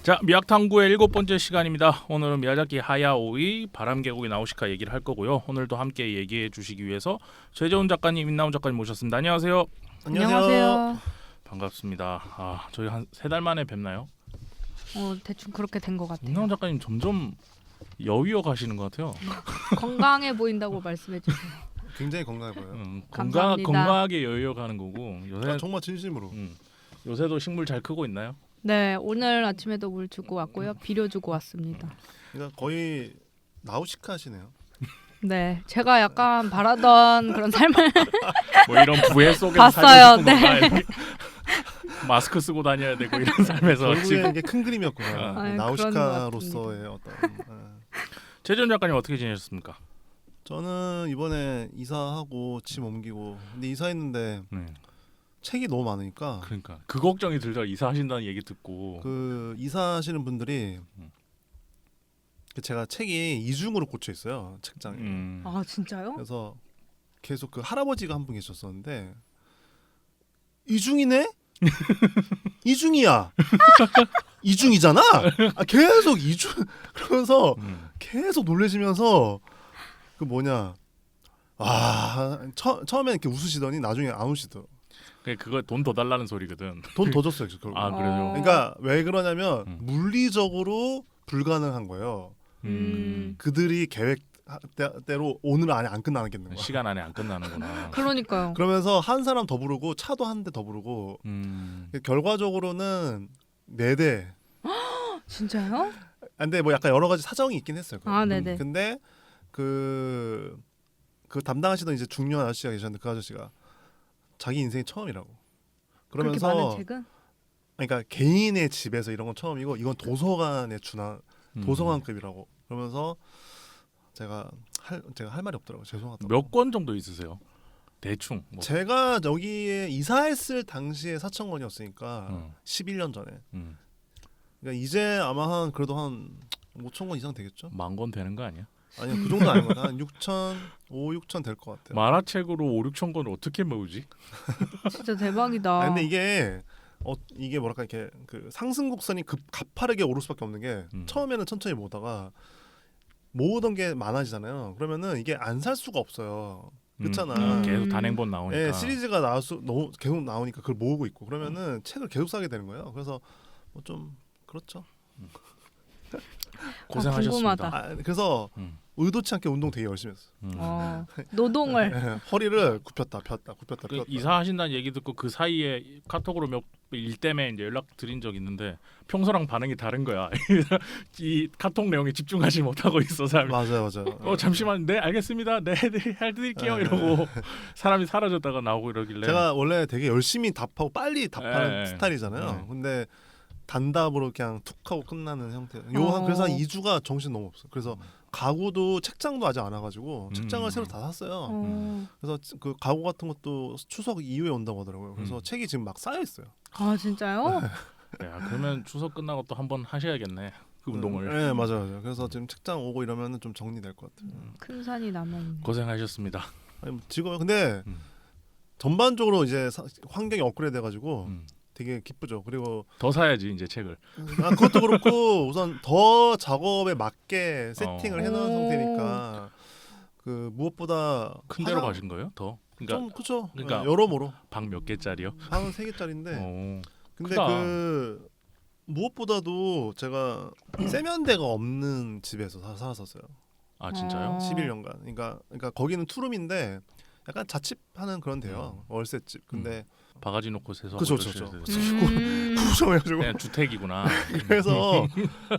자, 미학탐구의 7번째 시간입니다. 오늘은 미야자키 하야오의 바람계곡의 나우시카 얘기를 할 거고요. 오늘도 함께 얘기해 주시기 위해서 최재훈 작가님, 임나훈 작가님 모셨습니다. 안녕하세요. 안녕하세요. 반갑습니다. 저희 한 3달 만에 뵙나요? 대충 그렇게 된 것 같아요. 임나훈 작가님 점점 여위어 가시는 것 같아요. 건강해 보인다고 말씀해 주세요. 굉장히 건강해 보여요. 감사합니다. 건강하게 여위어 가는 거고 요새 정말 진심으로. 요새도 식물 잘 크고 있나요? 네, 오늘 아침에도 물 주고 왔고요. 비료 주고 왔습니다. 그러니까 거의 나우시카시네요. 네, 제가 약간 바라던 그런 삶을 뭐 이런 부해 속에서 봤어요. 살고 싶은 건가? 마스크 쓰고 다녀야 되고 이런 삶에서 결국에 지금 이게 큰 그림이었구나. 아유, 나우시카로서의 어떤. 최재훈 작가님 어떻게 지내셨습니까? 저는 이번에 이사하고 짐 옮기고 근데 이사했는데 책이 너무 많으니까 그러니까 그 걱정이 들더라. 이사하신다는 얘기 듣고 그 이사하시는 분들이 제가 책이 이중으로 꽂혀 있어요 책장에. 아 진짜요? 그래서 계속 그 할아버지가 한 분 계셨었는데 이중이네? 이중이야. 이중이잖아. 계속 이중 그러면서 계속 놀라시면서 그 뭐냐 처음엔 이렇게 웃으시더니 나중에 안 웃으시더라고. 그거 돈 더 달라는 소리거든. 돈 더 줬어요. 결국. 그래요. 그러니까 왜 그러냐면 물리적으로 불가능한 거예요. 그들이 계획대로 오늘 안에 안 끝나겠는 거야. 시간 안에 안 끝나는구나. 그러니까요. 그러면서 한 사람 더 부르고 차도 한 대 더 부르고 결과적으로는 4대. 진짜요? 근데 뭐 약간 여러 가지 사정이 있긴 했어요. 네네. 근데 그 담당하시던 이제 중요한 아저씨가 계셨는데 그 아저씨가 자기 인생이 처음이라고. 그렇게 그러면서 많은 책은? 그러니까 개인의 집에서 이런 건 처음이고 이건 도서관에 준한 도서관급이라고. 그러면서 제가 할 말이 없더라고요. 죄송하다고. 몇 권 정도 있으세요? 대충. 뭐. 제가 여기에 이사했을 당시에 4,000권이었으니까 11년 전에. 그러니까 이제 아마 그래도 한 5,000권 이상 되겠죠? 10,000권 되는 거 아니야? 아니요, 그 정도 아닌 것 같아요. 한 6,000 될 것 같아요. 만화책으로 5,000~6,000권을 어떻게 모으지? 진짜 대박이다. 근데 이게 뭐랄까 이렇게 그 상승 곡선이 가파르게 오를 수밖에 없는 게 처음에는 천천히 모으다가 모으던 게 많아지잖아요. 그러면은 이게 안 살 수가 없어요. 그렇잖아. 계속 단행본 나오니까. 네, 시리즈가 너무 계속 나오니까 그걸 모으고 있고 그러면은 책을 계속 사게 되는 거예요. 그래서 뭐 좀 그렇죠. 고생하셨습니다. 그래서 의도치 않게 운동 되게 열심히 했어요. 노동을 허리를 굽혔다 폈다. 이사하신다는 얘기 듣고 그 사이에 카톡으로 몇 일 때문에 이제 연락 드린 적 있는데 평소랑 반응이 다른 거야. 이 카톡 내용에 집중하지 못하고 있어 사람이. 맞아요. 잠시만, 네 알겠습니다. 네 해드릴게요 이러고 사람이 사라졌다가 나오고 이러길래. 제가 원래 되게 열심히 답하고 빨리 답하는 스타일이잖아요. 근데 단답으로 그냥 툭 하고 끝나는 형태. 그래서 한 2주가 정신 너무 없어. 그래서 가구도 책장도 아직 안 와가지고 책장을 새로 다 샀어요. 그래서 그 가구 같은 것도 추석 이후에 온다고 하더라고요. 그래서 책이 지금 막 쌓여 있어요. 아 진짜요? 그러면 추석 끝나고 또 한번 하셔야겠네. 그 운동을. 네, 맞아요. 그래서 지금 책장 오고 이러면은 좀 정리될 것 같아요. 큰 산이 남아있네. 고생하셨습니다. 아니, 지금 근데 전반적으로 이제 환경이 업그레이드 돼가지고 되게 기쁘죠. 그리고 더 사야지 이제 책을. 그것도 그렇고 우선 더 작업에 맞게 세팅을 해놓은 상태니까 그 무엇보다 큰 데로 가신 거예요? 더? 좀 그렇죠. 그러니까 여러모로 방 몇 개짜리요? 방은 3개짜리인데 근데 크다. 그 무엇보다도 제가 세면대가 없는 집에서 살았었어요. 아 진짜요? 11년간. 그러니까 거기는 투룸인데 약간 자취하는 그런 데요. 월세집. 근데 바가지 놓고 세서. 그렇죠. 구성해가지고 그냥 주택이구나. 그래서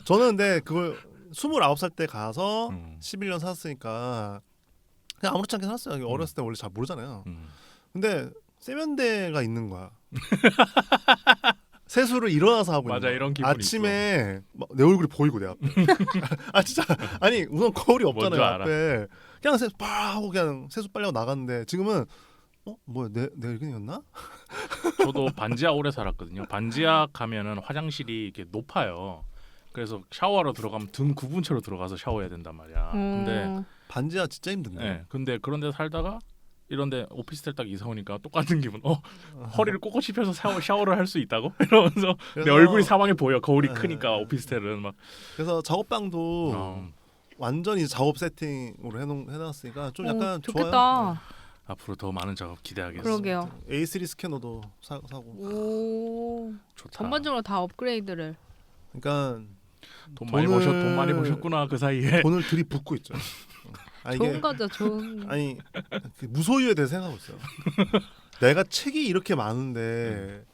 저는 근데 그걸 29살 때 가서 11년 살았으니까 그냥 아무렇지 않게 살았어요. 어렸을 때 원래 잘 모르잖아요. 근데 세면대가 있는 거야. 세수를 일어나서 하고 맞아, 있는 이런 기분이 아침에 내 얼굴이 보이고 내 앞에. 진짜 아니 우선 거울이 없잖아요 앞에. 그냥 세수 빡 하고 그냥 세수 빨리 하고 나갔는데 지금은 뭐야 내 의견이었나? 저도 반지하 오래 살았거든요. 반지하 가면은 화장실이 이렇게 높아요. 그래서 샤워하러 들어가면 등 굽은 채로 들어가서 샤워해야 된단 말이야. 근데 반지하 진짜 힘든데. 네, 근데 그런 데 살다가 이런데 오피스텔 딱 이사 오니까 똑같은 기분. 허리를 꼿꼿이 펴서 샤워를 할 수 있다고? 이러면서 내 그래서- 얼굴이 사방에 보여. 거울이 네. 크니까 오피스텔은 막. 그래서 작업방도 어, 완전히 작업 세팅으로 해놨으니까 좀 약간 좋겠다. 좋아요. 앞으로 더 많은 작업 기대하겠습니다. 그러게요. A3 스캐너도 사고. 오, 좋다. 전반적으로 다 업그레이드를. 그러니까 돈 많이 버셨구나 그 사이에. 돈을 들이붓고 있죠. 아, 좋은 거죠, 좋은. 아니 그 무소유에 대해 생각하고 있어요. 내가 책이 이렇게 많은데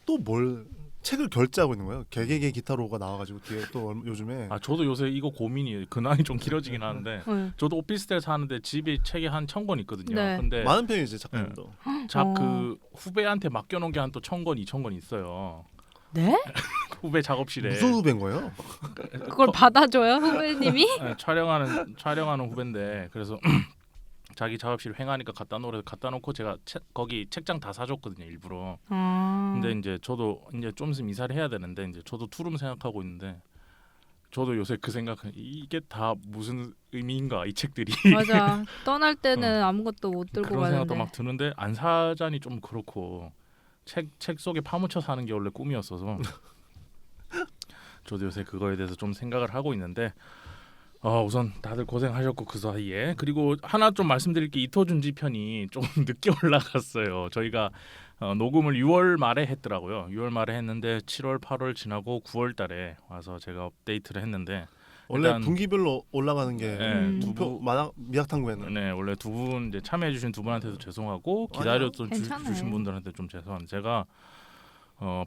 또 뭘 책을 결제하고 있는 거예요. 개개개 기타로가 나와가지고 뒤에 또 요즘에 아 저도 요새 이거 고민이에요. 근황이 좀 길어지긴 하는데 네. 저도 오피스텔 사는데 집에 책이 한 1000권 있거든요. 네. 근데 많은 편이지 작가님도. 그 후배한테 맡겨놓은 게 한 또 1000권, 2000권 있어요. 네? 후배 작업실에 무슨 후배인 거예요? 그걸 받아줘요, 후배님이? 네, 촬영하는 후배인데 그래서 자기 작업실 횡하니까 갖다 놓고 제가 거기 책장 다 사줬거든요 일부러. 근데 이제 저도 이제 좀 있으면 이사를 해야 되는데 이제 저도 투룸 생각하고 있는데 저도 요새 그 생각은 이게 다 무슨 의미인가 이 책들이. 맞아. 떠날 때는 아무것도 못 들고 그런 생각도 가는데. 막 드는데 안 사자니 좀 그렇고 책 속에 파묻혀 사는 게 원래 꿈이었어서 저도 요새 그거에 대해서 좀 생각을 하고 있는데 우선 다들 고생하셨고 그 사이에 그리고 하나 좀 말씀드릴 게 이토준지 편이 조금 늦게 올라갔어요. 저희가 녹음을 6월 말에 했더라고요. 6월 말에 했는데 7월, 8월 지나고 9월 달에 와서 제가 업데이트를 했는데 원래 일단- 분기별로 올라가는 게 네, 투표 미약탐구에는 네 원래 두 분 이제 참여해주신 두 분한테도 죄송하고 기다렸던 괜찮아요. 주신 분들한테 좀 죄송합니다. 제가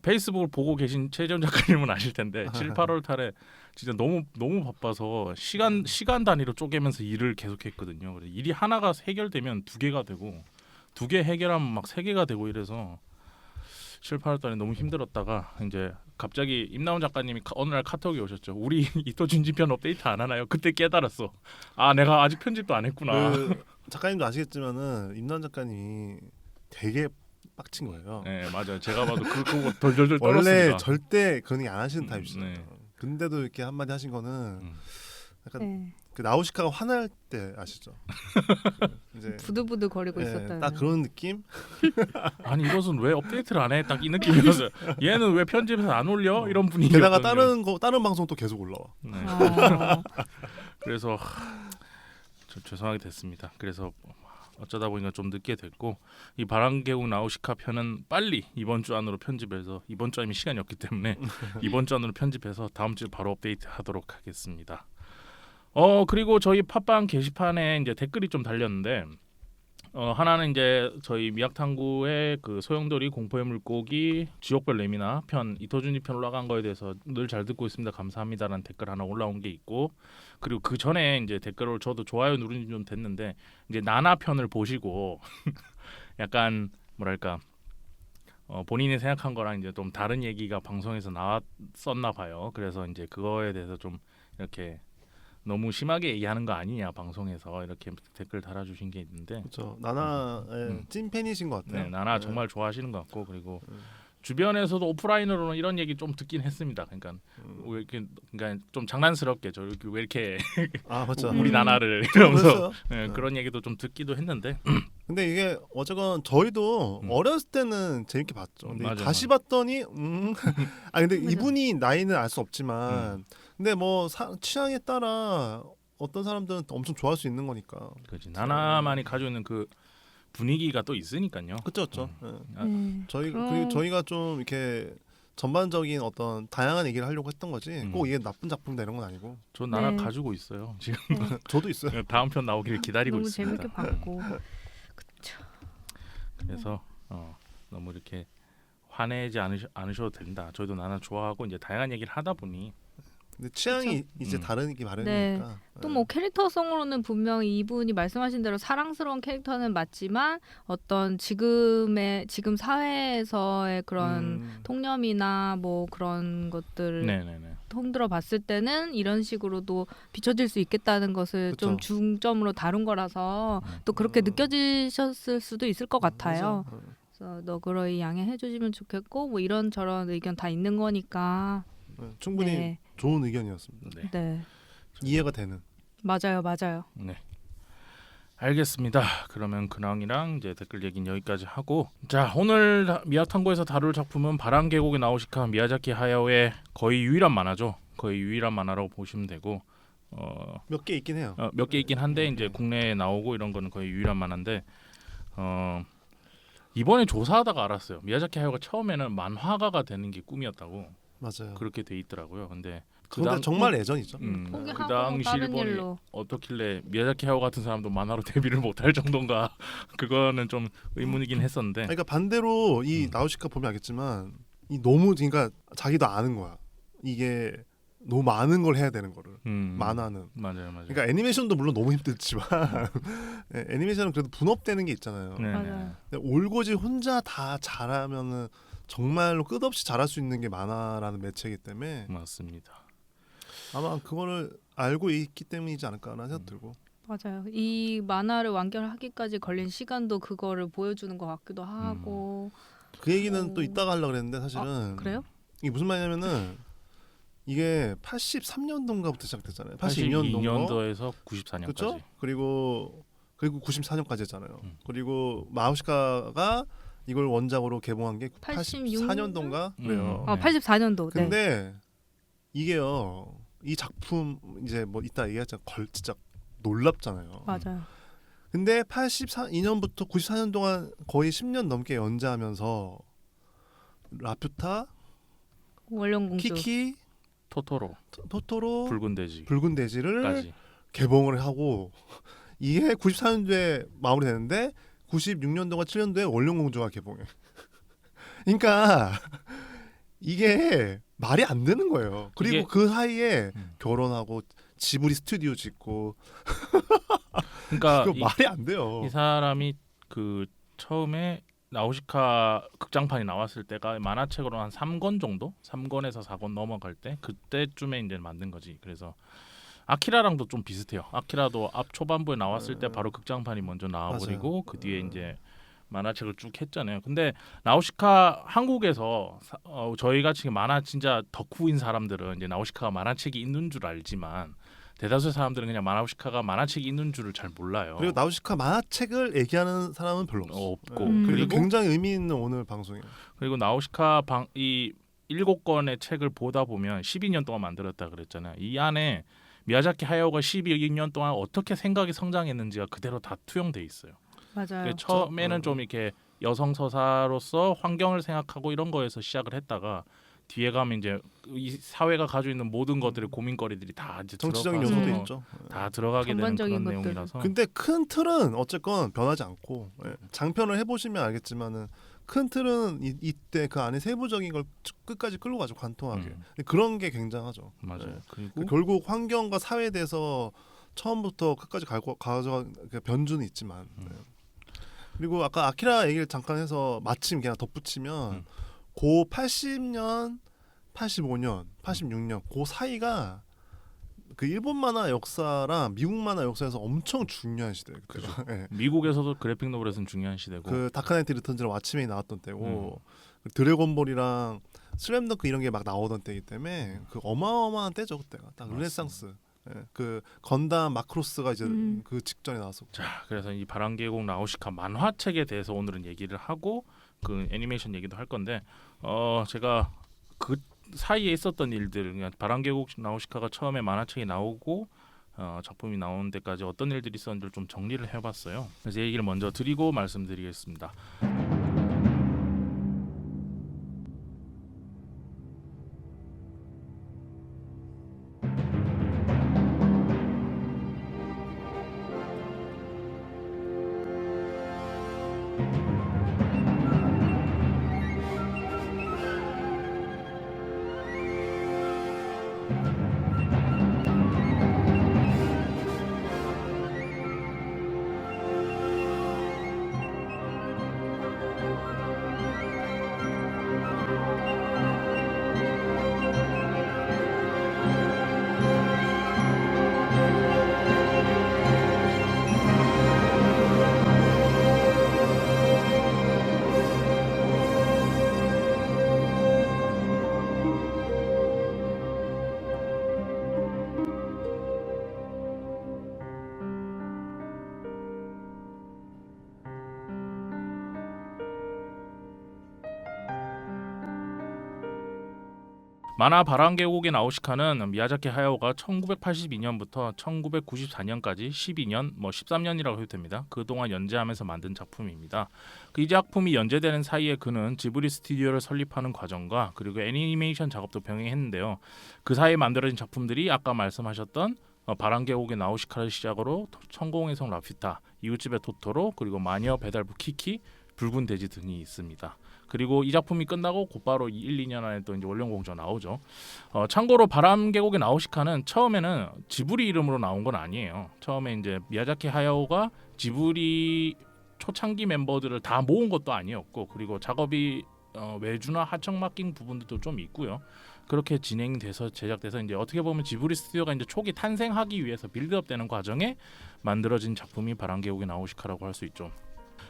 페이스북을 보고 계신 최재훈 작가님은 아실 텐데 7, 8월 달에 진짜 너무 바빠서 시간 단위로 쪼개면서 일을 계속했거든요. 그래서 일이 하나가 해결되면 두 개가 되고 두 개 해결하면 막 세 개가 되고 이래서 7, 8월 달에 너무 힘들었다가 이제 갑자기 임나훈 작가님이 어느 날 카톡이 오셨죠. 우리 이토준지 편 업데이트 안 하나요? 그때 깨달았어. 아 내가 아직 편집도 안 했구나. 그 작가님도 아시겠지만은 임난 작가님이 되게 빡친 거예요. 네 맞아요. 제가 봐도 그거 덜덜덜 원래 떨었습니다. 절대 그런 얘기 안 하시는 타입이시죠. 네. 근데도 이렇게 한마디 하신 거는 약간 네. 그 나우시카가 화날 때 아시죠? 이제 부들부들 거리고 예, 있었다는. 딱 그런 느낌? 아니 이것은 왜 업데이트를 안 해? 딱 이 느낌이었어요. 얘는 왜 편집해서 안 올려? 이런 분위기. 게다가 다른 방송 또 계속 올라와. 네. 아, 그래서 죄송하게 됐습니다. 그래서 어쩌다 보니까 좀 늦게 됐고 이 바람계곡 나우시카 편은 빨리 이번 주 안으로 편집해서 이번 주 아니면 시간이 없기 때문에 이번 주 안으로 편집해서 다음 주 바로 업데이트하도록 하겠습니다. 그리고 저희 팟빵 게시판에 이제 댓글이 좀 달렸는데 하나는 이제 저희 미학탐구의 그 소용돌이 공포의 물고기 지옥별 레미나 편 이토준이 편 올라간 거에 대해서 늘 잘 듣고 있습니다. 감사합니다라는 댓글 하나 올라온 게 있고 그리고 그 전에 이제 댓글을 저도 좋아요 누른 지 좀 됐는데 이제 나나 편을 보시고 약간 뭐랄까 본인이 생각한 거랑 이제 좀 다른 얘기가 방송에서 나왔었나 봐요. 그래서 이제 그거에 대해서 좀 이렇게 너무 심하게 얘기하는 거 아니냐 방송에서 이렇게 댓글 달아주신 게 있는데 그렇죠. 나나의 찐 팬이신 것 같아요. 네, 나나 정말 좋아하시는 것 같고 그리고 주변에서도 오프라인으로는 이런 얘기 좀 듣긴 했습니다. 그러니까 왜 이렇게 그러니까 좀 장난스럽게 저 이렇게 왜 이렇게 아 맞죠. 우리 나나를 이러면서 그랬어요. 네, 그런 얘기도 좀 듣기도 했는데 근데 이게 어쨌건 저희도 어렸을 때는 재밌게 봤죠. 근데 맞아, 다시 봤더니 아 근데 맞아. 이분이 나이는 알 수 없지만 근데 뭐 취향에 따라 어떤 사람들은 또 엄청 좋아할 수 있는 거니까. 그렇지 나나만이 가지고 있는 그 분위기가 또 있으니까요. 그렇죠. 아, 네. 그리고 저희가 좀 이렇게 전반적인 어떤 다양한 얘기를 하려고 했던 거지. 꼭 이게 나쁜 작품이다 이런 건 아니고. 전 나나 네. 가지고 있어요. 지금 저도 있어요. 다음 편 나오기를 기다리고 너무 있습니다. 재밌게 봤고. 그래서 너무 이렇게 화내지 않으셔도 된다. 저희도 나나 좋아하고 이제 다양한 얘기를 하다 보니 근데 취향이 이제 다르기 마련이니까. 또 뭐 캐릭터성으로는 분명히 이분이 말씀하신 대로 사랑스러운 캐릭터는 맞지만 어떤 지금 사회에서의 그런 통념이나 뭐 그런 것들 네네네. 통들어 봤을 때는 이런 식으로도 비춰질 수 있겠다는 것을 좀 그쵸. 중점으로 다룬 거라서 또 그렇게 느껴지셨을 수도 있을 것 같아요. 맞아. 그래서 너그러이 양해해 주시면 좋겠고 뭐 이런저런 의견 다 있는 거니까. 충분히 네. 좋은 의견이었습니다. 네. 네. 이해가 되는. 맞아요. 네. 알겠습니다. 그러면 근황이랑 이제 댓글 얘기는 여기까지 하고, 자 오늘 미야탕고에서 다룰 작품은 바람계곡의 나우시카 미야자키 하야오의 거의 유일한 만화죠. 거의 유일한 만화라고 보시면 되고, 몇 개 있긴 해요. 몇 개 있긴 한데 이제 국내에 나오고 이런 거는 거의 유일한 만화인데, 이번에 조사하다가 알았어요. 미야자키 하야오가 처음에는 만화가가 되는 게 꿈이었다고 맞아요. 그렇게 돼 있더라고요. 근데 근데 정말 애전이죠. 포기하고 그 당시 다른 일본이 일로. 어떻길래 미야자키 하야오 같은 사람도 만화로 데뷔를 못할 정도인가 그거는 좀 의문이긴 했었는데. 그러니까 반대로 이 나우시카 보면 알겠지만 이 너무 그러니까 자기도 아는 거야. 이게 너무 많은 걸 해야 되는 거를. 만화는. 맞아요. 그러니까 애니메이션도 물론 너무 힘들지만 네, 애니메이션은 그래도 분업되는 게 있잖아요. 네. 맞아요. 근데 올고지 혼자 다 잘하면은 정말로 끝없이 잘할 수 있는 게 만화라는 매체이기 때문에 맞습니다. 아마 그거를 알고 있기 때문이지 않을까라는 생각 들고. 맞아요. 이 만화를 완결하기까지 걸린 시간도 그거를 보여주는 것 같기도 하고. 그 얘기는 오. 또 이따가 하려고 그랬는데 사실은 그래요? 이게 무슨 말이냐면은 이게 83년도인가부터 시작됐잖아요. 82년도인가. 82년도에서 94년까지. 그렇죠? 그리고 94년까지 했잖아요. 그리고 마우시카가 이걸 원작으로 개봉한 게 86 84년도인가 그래요. 84년도. 네. 근데 이게요. 이 작품 이제 뭐 이따 얘기하자면 진짜 놀랍잖아요. 맞아요. 근데 82년부터 94년 동안 거의 10년 넘게 연재하면서 라퓨타, 원령공주. 키키, 토토로, 토토로, 붉은 돼지까지. 붉은 돼지를 개봉을 하고 이게 94년도에 마무리되는데 96년도가 7년도에 원령공주가 개봉해. 그러니까 이게 말이 안 되는 거예요. 그리고 이게- 그 사이에 결혼하고 지브리 스튜디오 짓고 그러니까 그거 말이 안 돼요. 이 사람이 그 처음에 나우시카 극장판이 나왔을 때가 만화책으로 한 3권 정도? 3권에서 4권 넘어갈 때 그때쯤에 이제 만든 거지. 그래서 아키라랑도 좀 비슷해요. 아키라도 앞 초반부에 나왔을 때 바로 극장판이 먼저 나와버리고 맞아요. 그 뒤에 이제 만화책을 쭉 했잖아요. 근데 나우시카 한국에서 저희 같이 만화 진짜 덕후인 사람들은 이제 나우시카가 만화책이 있는 줄 알지만 대다수의 사람들은 그냥 나우시카가 만화책이 있는 줄을 잘 몰라요. 그리고 나우시카 만화책을 얘기하는 사람은 별로 없어. 없고 그리고 그리고 굉장히 의미 있는 오늘 방송이에요. 그리고 나우시카 이 7권의 책을 보다 보면 12년 동안 만들었다 그랬잖아요. 이 안에 미야자키 하야오가 12년 동안 어떻게 생각이 성장했는지가 그대로 다 투영돼 있어요. 맞아요. 처음에는 좀 이렇게 여성 서사로서 환경을 생각하고 이런 거에서 시작을 했다가 뒤에 가면 이제 이 사회가 가지고 있는 모든 것들의 고민거리들이 다 이제 정치적인 들어가서 요소도 있죠. 다 들어가게 되는 전반적인 그런 것들. 내용이라서. 근데 큰 틀은 어쨌건 변하지 않고 장편을 해보시면 알겠지만은 큰 틀은 이때 그 안에 세부적인 걸 끝까지 끌고 가죠. 관통하게. 근데 그런 게 굉장하죠. 맞아요. 네. 그리고 결국 환경과 사회에 대해서 처음부터 끝까지 가져간 변주는 있지만 그리고 아까 아키라 얘기를 잠깐 해서 마침 그냥 덧붙이면 고 80년, 85년, 86년 그 사이가 그 일본 만화 역사랑 미국 만화 역사에서 엄청 중요한 시대예요. 그때가. 예. 미국에서도 그래픽 노블에서는 중요한 시대고 그 다크나이트 리턴즈랑 왓츠맨이 나왔던 때고 드래곤볼이랑 슬램덩크 이런 게 막 나오던 때이기 때문에 그 어마어마한 때죠 그때가 딱 맞습니다. 르네상스. 예. 그 건담 마크로스가 이제 그 직전에 나왔었고. 자, 그래서 이 바람계곡 나우시카 만화책에 대해서 오늘은 얘기를 하고 그 애니메이션 얘기도 할 건데 제가 그 사이에 있었던 일들, 그냥 바람계곡 나우시카가 처음에 만화책이 나오고 작품이 나오는 데까지 어떤 일들이 있었는지를 좀 정리를 해봤어요. 그래서 얘기를 먼저 드리고 말씀드리겠습니다. 만화 바람계곡의 나우시카는 미야자키 하야오가 1982년부터 1994년까지 12년, 13년이라고 해도 됩니다. 그동안 연재하면서 만든 작품입니다. 이 작품이 연재되는 사이에 그는 지브리 스튜디오를 설립하는 과정과 그리고 애니메이션 작업도 병행했는데요. 그 사이에 만들어진 작품들이 아까 말씀하셨던 바람계곡의 나우시카를 시작으로 천공의 성 라퓨타, 이웃집의 토토로, 그리고 마녀 배달부 키키, 붉은 돼지 등이 있습니다. 그리고 이 작품이 끝나고 곧바로 1, 2년 안에 또 이제 원령공조 나오죠. 참고로 바람계곡의 나우시카는 처음에는 지브리 이름으로 나온 건 아니에요. 처음에 이제 미야자키 하야오가 지브리 초창기 멤버들을 다 모은 것도 아니었고, 그리고 작업이 외주나 하청 맡긴 부분들도 좀 있고요. 그렇게 진행돼서 제작돼서 이제 어떻게 보면 지브리 스튜디오가 이제 초기 탄생하기 위해서 빌드업되는 과정에 만들어진 작품이 바람계곡의 나우시카라고 할 수 있죠.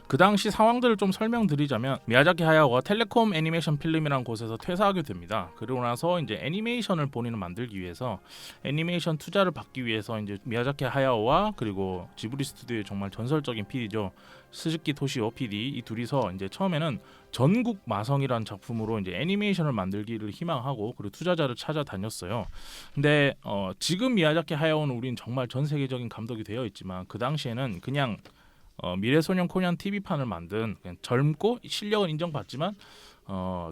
그 당시 상황들을 좀 설명드리자면 미야자키 하야오가 텔레콤 애니메이션 필름이라는 곳에서 퇴사하게 됩니다. 그리고 나서 이제 애니메이션을 본인을 만들기 위해서 애니메이션 투자를 받기 위해서 이제 미야자키 하야오와 그리고 지브리 스튜디오의 정말 전설적인 PD죠. 스즈키 토시오 PD 이 둘이서 이제 처음에는 전국 마성이라는 작품으로 이제 애니메이션을 만들기를 희망하고 그리고 투자자를 찾아다녔어요. 근데 지금 미야자키 하야오는 우린 정말 전 세계적인 감독이 되어 있지만 그 당시에는 그냥 미래소년 코리안 TV판을 만든 그냥 젊고 실력은 인정받지만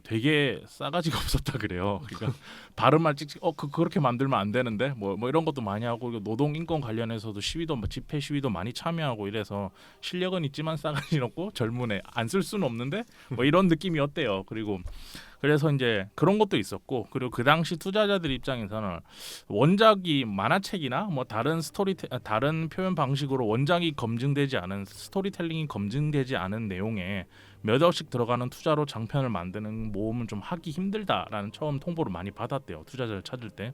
되게 싸가지가 없었다 그래요. 그러니까 발음만 찍찍 그렇게 만들면 안 되는데 뭐 이런 것도 많이 하고 노동 인권 관련해서도 시위도 집회 시위도 많이 참여하고 이래서 실력은 있지만 싸가지는 없고 젊은 애 안 쓸 수는 없는데 뭐 이런 느낌이었대요. 그래서 이제 그런 것도 있었고, 그리고 그 당시 투자자들 입장에서는 원작이 만화책이나 뭐 다른 표현 방식으로 원작이 검증되지 않은 스토리텔링이 검증되지 않은 내용에 몇 억씩 들어가는 투자로 장편을 만드는 모험은 좀 하기 힘들다라는 처음 통보를 많이 받았대요. 투자자를 찾을 때.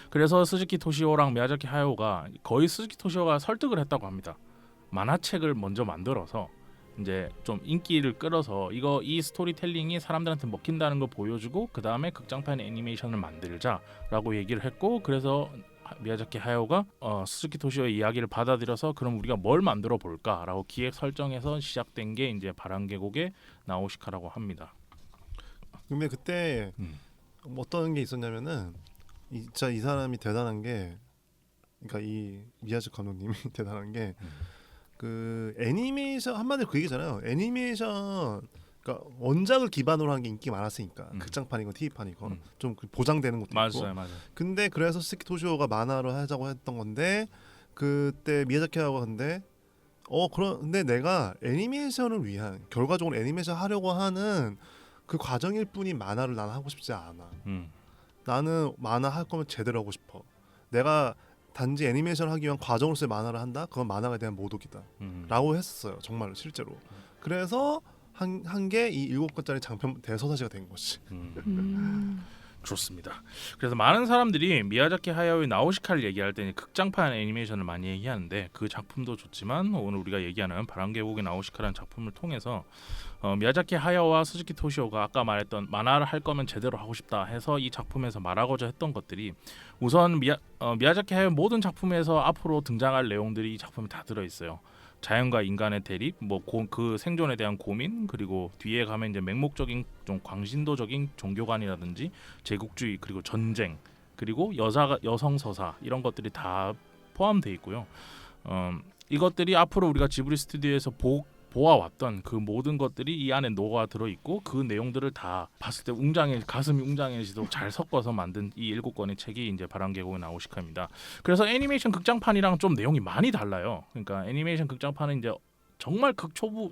그래서 스즈키 토시오랑 미야자키 하야오가 거의 스즈키 토시오가 설득을 했다고 합니다. 만화책을 먼저 만들어서 이제 좀 인기를 끌어서 이 스토리텔링이 사람들한테 먹힌다는 걸 보여주고 그 다음에 극장판 애니메이션을 만들자라고 얘기를 했고, 그래서 미야자키 하야오가 스즈키 토시오의 이야기를 받아들여서 그럼 우리가 뭘 만들어 볼까라고 기획 설정해서 시작된 게 이제 바람계곡의 나우시카라고 합니다. 근데 그때 어떤 게 있었냐면은 진짜 이 사람이 대단한 게, 그러니까 이 미야자키 감독님이 대단한 게 그 애니메이션 한마디로 그 얘기잖아요. 애니메이션 그러니까 원작을 기반으로 한 게 인기 많았으니까 극장판이건 TV판이건 좀 보장되는 것도 있고. 맞아요. 근데 그래서 스즈키 토시오가 만화로 하자고 했던 건데 그때 미야자키 하고 근데 그런데 내가 애니메이션을 위한 결과적으로 애니메이션 하려고 하는 그 과정일 뿐이 만화를 나는 하고 싶지 않아. 나는 만화 할 거면 제대로 하고 싶어. 내가 단지 애니메이션 하기 위한 과정으로서의 만화를 한다? 그건 만화에 대한 모독이다 라고 했었어요. 정말로 실제로. 그래서 한 게 이 7권짜리 장편 대서사시가 된 거지. 좋습니다. 그래서 많은 사람들이 미야자키 하야오의 나우시카를 얘기할 때는 극장판 애니메이션을 많이 얘기하는데 그 작품도 좋지만 오늘 우리가 얘기하는 바람계곡의 나우시카라는 작품을 통해서 미야자키 하야오와 스즈키 토시오가 아까 말했던 만화를 할 거면 제대로 하고 싶다 해서 이 작품에서 말하고자 했던 것들이 우선 미야자키 하야오 모든 작품에서 앞으로 등장할 내용들이 이 작품에 다 들어있어요. 자연과 인간의 대립, 그 생존에 대한 고민, 그리고 뒤에 가면 이제 맹목적인 좀 광신도적인 종교관이라든지 제국주의, 그리고 전쟁, 그리고 여성 서사 이런 것들이 다 포함되어 있고요. 이것들이 앞으로 우리가 지브리 스튜디오에서 보아왔던 그 모든 것들이 이 안에 녹아 들어있고 그 내용들을 다 봤을 때 가슴이 웅장해지도록 잘 섞어서 만든 이 7권의 책이 이제 바람계곡의 나우시카입니다. 그래서 애니메이션 극장판이랑 좀 내용이 많이 달라요. 그러니까 애니메이션 극장판은 이제 정말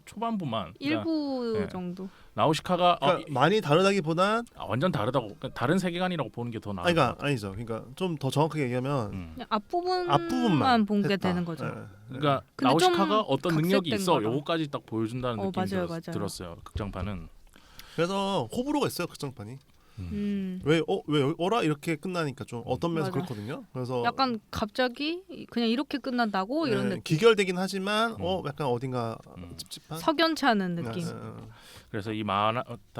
초반부만 일부 정도. 나우시카가 그러니까 많이 다르다기보단 완전 다르다고, 다른 세계관이라고 보는 게 더 나아요. 그러니까 아니죠. 그러니까 좀 더 정확하게 얘기하면 그냥 앞부분만 본 게 되는 거죠. 그러니까 근데 나우시카가 어떤 능력이 각색된 있어 거라. 요거까지 딱 보여준다는 느낌이 맞아요. 들었어요. 극장판은. 그래서 호불호가 있어요. 극장판이. 왜 어라 이렇게 끝나니까 좀 어떤 면에서 맞아. 그렇거든요. 그래서 약간 갑자기 그냥 이렇게 끝난다고 이런 느낌. 기결되긴 하지만 약간 어딘가 찝찝한 석연찮은 느낌. 그래서 이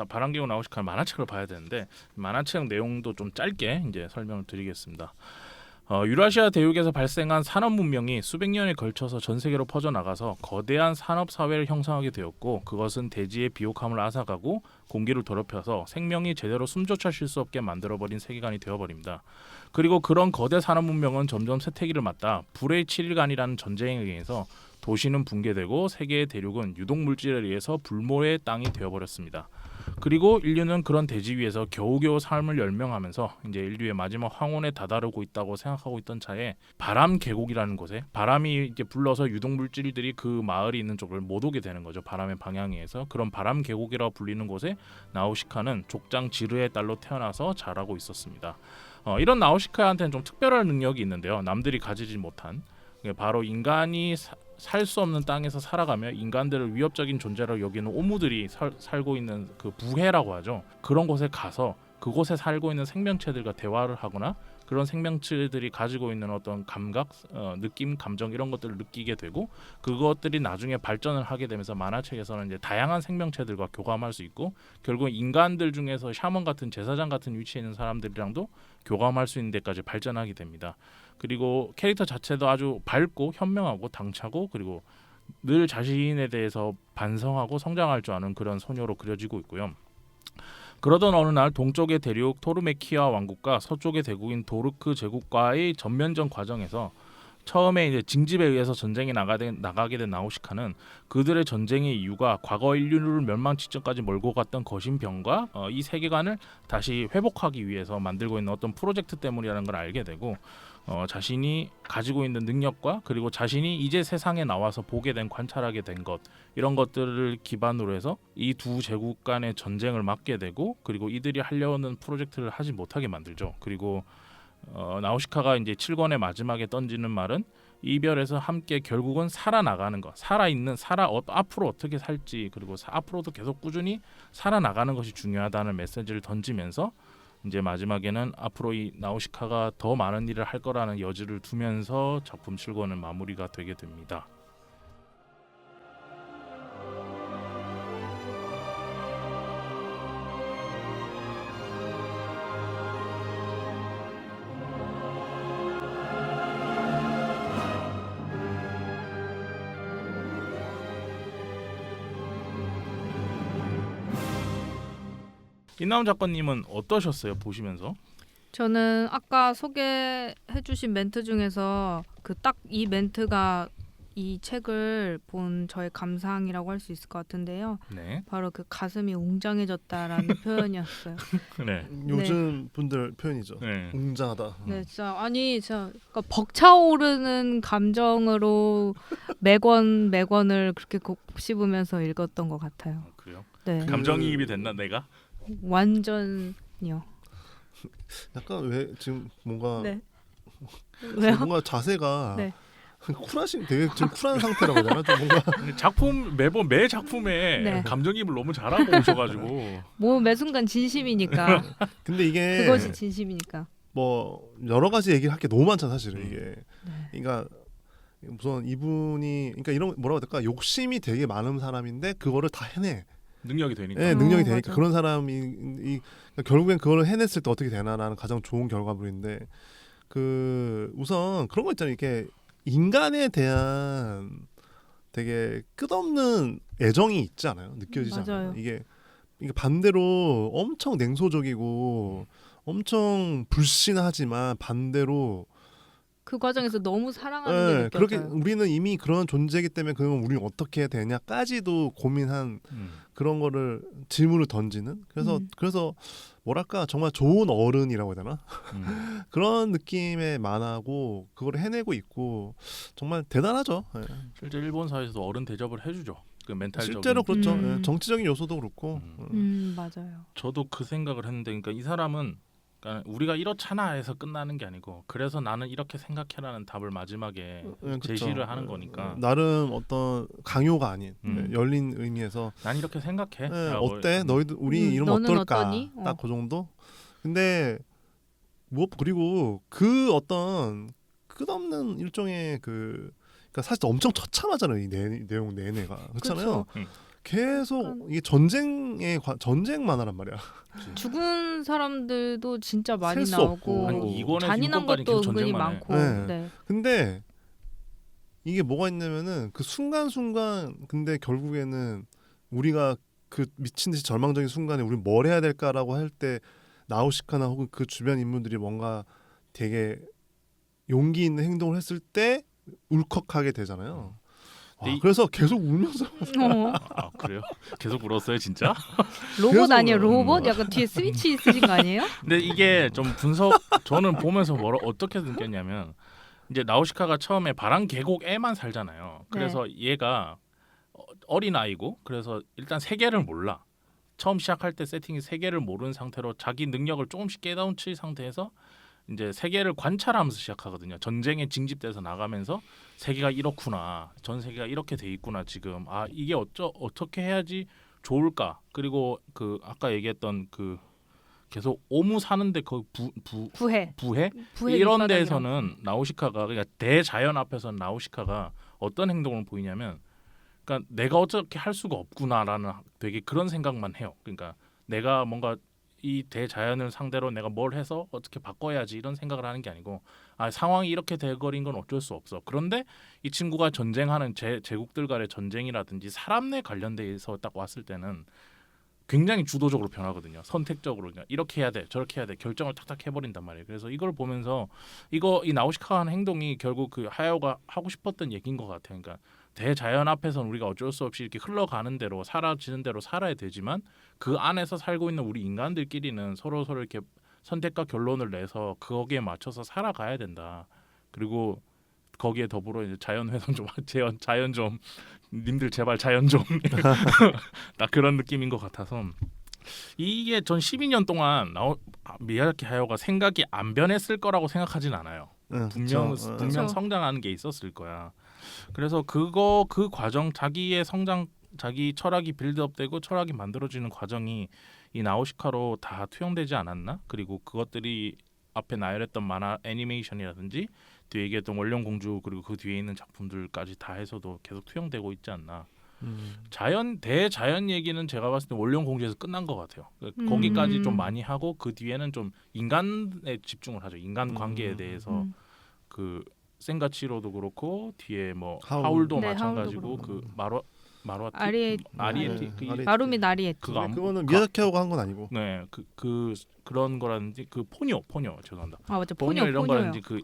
바람계곡 나우시카 만화책을 봐야 되는데 만화책 내용도 좀 짧게 이제 설명을 드리겠습니다. 유라시아 대륙에서 발생한 산업 문명이 수백 년에 걸쳐서 전 세계로 퍼져나가서 거대한 산업 사회를 형성하게 되었고 그것은 대지의 비옥함을 앗아가고 공기를 더럽혀서 생명이 제대로 숨조차 쉴 수 없게 만들어버린 세계관이 되어버립니다. 그리고 그런 거대 산업 문명은 점점 쇠퇴기를 맞다 불의 7일간이라는 전쟁에 의해서 도시는 붕괴되고 세계의 대륙은 유독 물질에 의해서 불모의 땅이 되어버렸습니다. 그리고 인류는 그런 대지 위에서 겨우겨우 삶을 열명하면서 이제 인류의 마지막 황혼에 다다르고 있다고 생각하고 있던 차에 바람 계곡이라는 곳에 바람이 이제 불러서 유독 물질들이 그 마을이 있는 쪽을 못 오게 되는 거죠. 바람의 방향에 의해서. 그런 바람 계곡이라고 불리는 곳에 나우시카는 족장 지르의 딸로 태어나서 자라고 있었습니다. 이런 나우시카한테는 좀 특별한 능력이 있는데요. 남들이 가지지 못한 바로 인간이 살 수 없는 땅에서 살아가며 인간들을 위협적인 존재로 여기는 오무들이 살고 있는 그 부해라고 하죠. 그런 곳에 가서 그곳에 살고 있는 생명체들과 대화를 하거나 그런 생명체들이 가지고 있는 어떤 감각, 느낌, 감정 이런 것들을 느끼게 되고 그것들이 나중에 발전을 하게 되면서 만화책에서는 이제 다양한 생명체들과 교감할 수 있고 결국 인간들 중에서 샤먼 같은 제사장 같은 위치에 있는 사람들이랑도 교감할 수 있는 데까지 발전하게 됩니다. 그리고 캐릭터 자체도 아주 밝고 현명하고 당차고 그리고 늘 자신에 대해서 반성하고 성장할 줄 아는 그런 소녀로 그려지고 있고요. 그러던 어느 날 동쪽의 대륙 토르메키아 왕국과 서쪽의 대국인 도르크 제국과의 전면전 과정에서 처음에 이제 징집에 의해서 전쟁에 나가게 된 나우시카는 그들의 전쟁의 이유가 과거 인류를 멸망 직전까지 몰고 갔던 거신병과 이 세계관을 다시 회복하기 위해서 만들고 있는 어떤 프로젝트 때문이라는 걸 알게 되고 자신이 가지고 있는 능력과 그리고 자신이 이제 세상에 나와서 보게 된 관찰하게 된 것 이런 것들을 기반으로 해서 이 두 제국 간의 전쟁을 막게 되고 그리고 이들이 하려는 프로젝트를 하지 못하게 만들죠. 그리고 나우시카가 이제 7권의 마지막에 던지는 말은 이별에서 함께 결국은 살아나가는 것, 앞으로 어떻게 살지 그리고 앞으로도 계속 꾸준히 살아나가는 것이 중요하다는 메시지를 던지면서 이제 마지막에는 앞으로 이 나우시카가 더 많은 일을 할 거라는 여지를 두면서 작품 7권은 마무리가 되게 됩니다. 이나운 작가님은 어떠셨어요 보시면서? 저는 아까 소개해주신 멘트 중에서 그 딱 이 멘트가 이 책을 본 저의 감상이라고 할 수 있을 것 같은데요. 네. 바로 그 가슴이 웅장해졌다라는 표현이었어요. 네. 요즘 분들 표현이죠. 네. 웅장하다. 네, 진짜 그러니까 벅차오르는 감정으로 매권을 그렇게 곱씹으면서 읽었던 것 같아요. 그래요? 네, 감정이입이 됐나 내가? 완전요. 약간 왜 지금 뭔가 네. 왜요? 뭔가 자세가 네. 되게 지금 쿨한 상태라고 해야 되나? 좀 뭔가 작품 매 작품에 네. 감정이입을 너무 잘하고 오셔가지고 뭐 매 순간 진심이니까. 근데 이게 그것이 진심이니까. 뭐 여러 가지 얘기를 할 게 너무 많잖아 사실은 이게. 네. 그러니까 우선 이분이 그러니까 이런 뭐라고 해야 될까 욕심이 되게 많은 사람인데 그거를 다 해내. 능력이 되니까. 네, 능력이 되니까 맞아. 그런 사람이 그러니까 결국엔 그걸 해냈을 때 어떻게 되나라는 가장 좋은 결과물인데 그 우선 그런 거 있잖아요. 이렇게 인간에 대한 되게 끝없는 애정이 있지 않아요? 느껴지지 맞아요. 않아요? 이게 반대로 엄청 냉소적이고 엄청 불신하지만 반대로 그 과정에서 너무 사랑하는 게 그렇게 느껴져요. 우리는 이미 그런 존재이기 때문에 그러면 우리는 어떻게 해야 되냐까지도 고민한 그런 거를 질문을 던지는 그래서 뭐랄까 정말 좋은 어른이라고 해야 되나 그런 느낌의 만화고 그걸 해내고 있고 정말 대단하죠. 예. 실제 일본 사회에서도 어른 대접을 해주죠. 그 멘탈적인. 실제로 그렇죠. 음. 예. 정치적인 요소도 그렇고 맞아요. 저도 그 생각을 했는데, 그러니까 이 사람은 그러니까 우리가 이렇잖아 해서 끝나는 게 아니고, 그래서 나는 이렇게 생각해라는 답을 마지막에 그쵸. 제시를 하는 거니까. 나름 어떤 강요가 아닌 열린 의미에서 난 이렇게 생각해. 어때? 너희들 우리 이러면 너는 어떨까? 어떠니? 딱 그 정도. 근데 그리고 그 어떤 끝없는 일종의 그러니까 사실 엄청 처참하잖아요. 이 내용 내내가 그렇잖아요. 그렇죠. 계속 이게 전쟁 만화란 말이야. 죽은 사람들도 진짜 많이 셀 수 없고. 나오고 한 2권에서 잔인한 6권까지 것도 계속 은근히 전쟁만 해. 많고. 네. 네. 근데 이게 뭐가 있냐면은 그 순간순간 근데 결국에는 우리가 그 미친 듯이 절망적인 순간에 우리 뭘 해야 될까라고 할 때 나우시카나 혹은 그 주변 인물들이 뭔가 되게 용기 있는 행동을 했을 때 울컥하게 되잖아요. 근데 그래서 계속 울면서 아 그래요? 계속 울었어요 진짜? 로봇 그래서- 아니에요? 로봇? 약간 뒤에 스위치 있으신 거 아니에요? 근데 이게 좀 저는 보면서 어떻게 느꼈냐면 이제 나우시카가 처음에 바람 계곡에만 살잖아요. 그래서 얘가 어린 아이고 그래서 일단 세계를 몰라. 처음 시작할 때 세팅이 세계를 모르는 상태로 자기 능력을 조금씩 깨닫는 상태에서 이제 세계를 관찰하면서 시작하거든요. 전쟁에 징집돼서 나가면서 세계가 이렇구나, 전 세계가 이렇게 돼 있구나 지금. 아 이게 어떻게 해야지 좋을까? 그리고 그 아까 얘기했던 그 계속 오무 사는데 그 부해. 부해 밑바닥이랑. 이런 데에서는 나우시카가 그러니까 대자연 앞에서는 나우시카가 어떤 행동을 보이냐면, 그러니까 내가 어떻게 할 수가 없구나라는 되게 그런 생각만 해요. 그러니까 내가 뭔가 이 대자연을 상대로 내가 뭘 해서 어떻게 바꿔야지 이런 생각을 하는 게 아니고 아 상황이 이렇게 돼버린 건 어쩔 수 없어. 그런데 이 친구가 전쟁하는 제국들 간의 전쟁이라든지 사람에 관련돼서 딱 왔을 때는 굉장히 주도적으로 변하거든요. 선택적으로 그냥 이렇게 해야 돼, 저렇게 해야 돼 결정을 탁탁 해버린단 말이에요. 그래서 이걸 보면서 이 나우시카가 하는 행동이 결국 그 하야오가 하고 싶었던 얘기인 것 같아요. 그러니까 대자연 앞에서는 우리가 어쩔 수 없이 이렇게 흘러가는 대로 사라지는 대로 살아야 되지만 그 안에서 살고 있는 우리 인간들끼리는 서로 이렇게 선택과 결론을 내서 거기에 맞춰서 살아가야 된다. 그리고 거기에 더불어 이제 자연 훼손 좀 자연 좀 님들 제발 자연 좀 딱 그런 느낌인 것 같아서 이게 전 12년 동안 미야자키 하야오가 생각이 안 변했을 거라고 생각하진 않아요. 분명 그쵸. 성장하는 게 있었을 거야. 그래서 그 과정 자기의 성장 자기 철학이 빌드업되고 철학이 만들어지는 과정이 이 나우시카로 다 투영되지 않았나? 그리고 그것들이 앞에 나열했던 만화 애니메이션이라든지 뒤에 얘기했던 원령공주 그리고 그 뒤에 있는 작품들까지 다 해서도 계속 투영되고 있지 않나. 대자연 얘기는 제가 봤을 때 원령공주에서 끝난 것 같아요. 거기까지 좀 많이 하고 그 뒤에는 좀 인간에 집중을 하죠. 인간 관계에 대해서 그 센가치로도 그렇고 뒤에 뭐 하울도 네, 마찬가지고 하울도 그 마루아티 아리에티. 그 마루미 나리에티. 그거는 미야자키 하야오가 한 건 아니고. 네, 그런 거라든지 그 포뇨 죄송합니다. 아 맞아. 포뇨 이런 포뇨요. 거라든지 그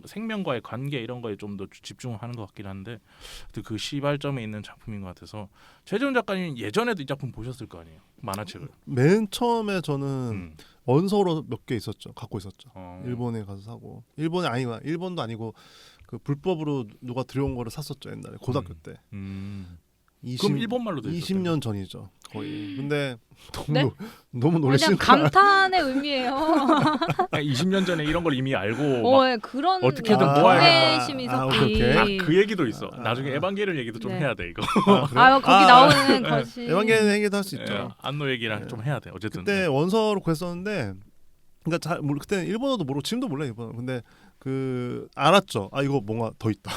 생명과의 관계 이런 거에 좀 더 집중을 하는 것 같긴 한데 그 시발점에 있는 작품인 것 같아서 최재훈 작가님 예전에도 이 작품 보셨을 거 아니에요? 만화책을. 맨 처음에 저는 원서로 몇 개 있었죠. 갖고 있었죠. 일본에 가서 사고. 일본도 아니고 그 불법으로 누가 들여온 거를 샀었죠 옛날에 고등학교 때. 그럼 일본말로 돼 있었대요. 20년 전이죠 거의. 근데 너무 네? 너무 그냥 놀라시는 감탄의 의미예요. 20년 전에 이런 걸 이미 알고 예, 그런 어떻게든 모아야겠다. 동네심이 아, 섞인. 오케이. 그 얘기도 있어. 나중에 에반게리온 얘기도 좀 네. 해야 돼 이거. 거기 나오는 것이. 에반게리온 얘기도 할 수 있죠. 예, 안노 얘기랑 네. 좀 해야 돼. 어쨌든. 그때 원서로 구했었는데, 그러니까 그때 일본어도 모르고 지금도 몰라 일본어. 근데 그 알았죠. 아 이거 뭔가 더 있다.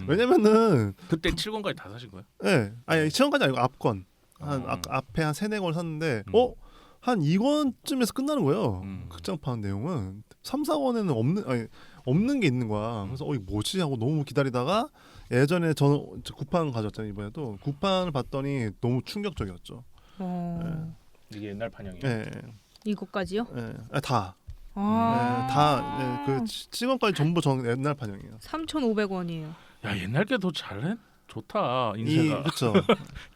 왜냐면은 그때 7권까지 다 사신 거예요? 예, 아니 7권까지 아니고 앞권 앞에 한 3-4권 샀는데 한 2권쯤에서 끝나는 거예요. 극장판 내용은 3-4권에는 없는 게 있는 거야. 그래서 이거 뭐지 하고 너무 기다리다가 예전에 저는 9판 가져왔잖아요. 이번에도 9판을 봤더니 너무 충격적이었죠. 이게 옛날 판형이에요. 예, 이거까지요? 예, 다. 그 7권까지 전부 옛날 판형이에요. 3,500원이에요. 야 옛날 게 더 잘해? 좋다 인쇄가. 그렇죠.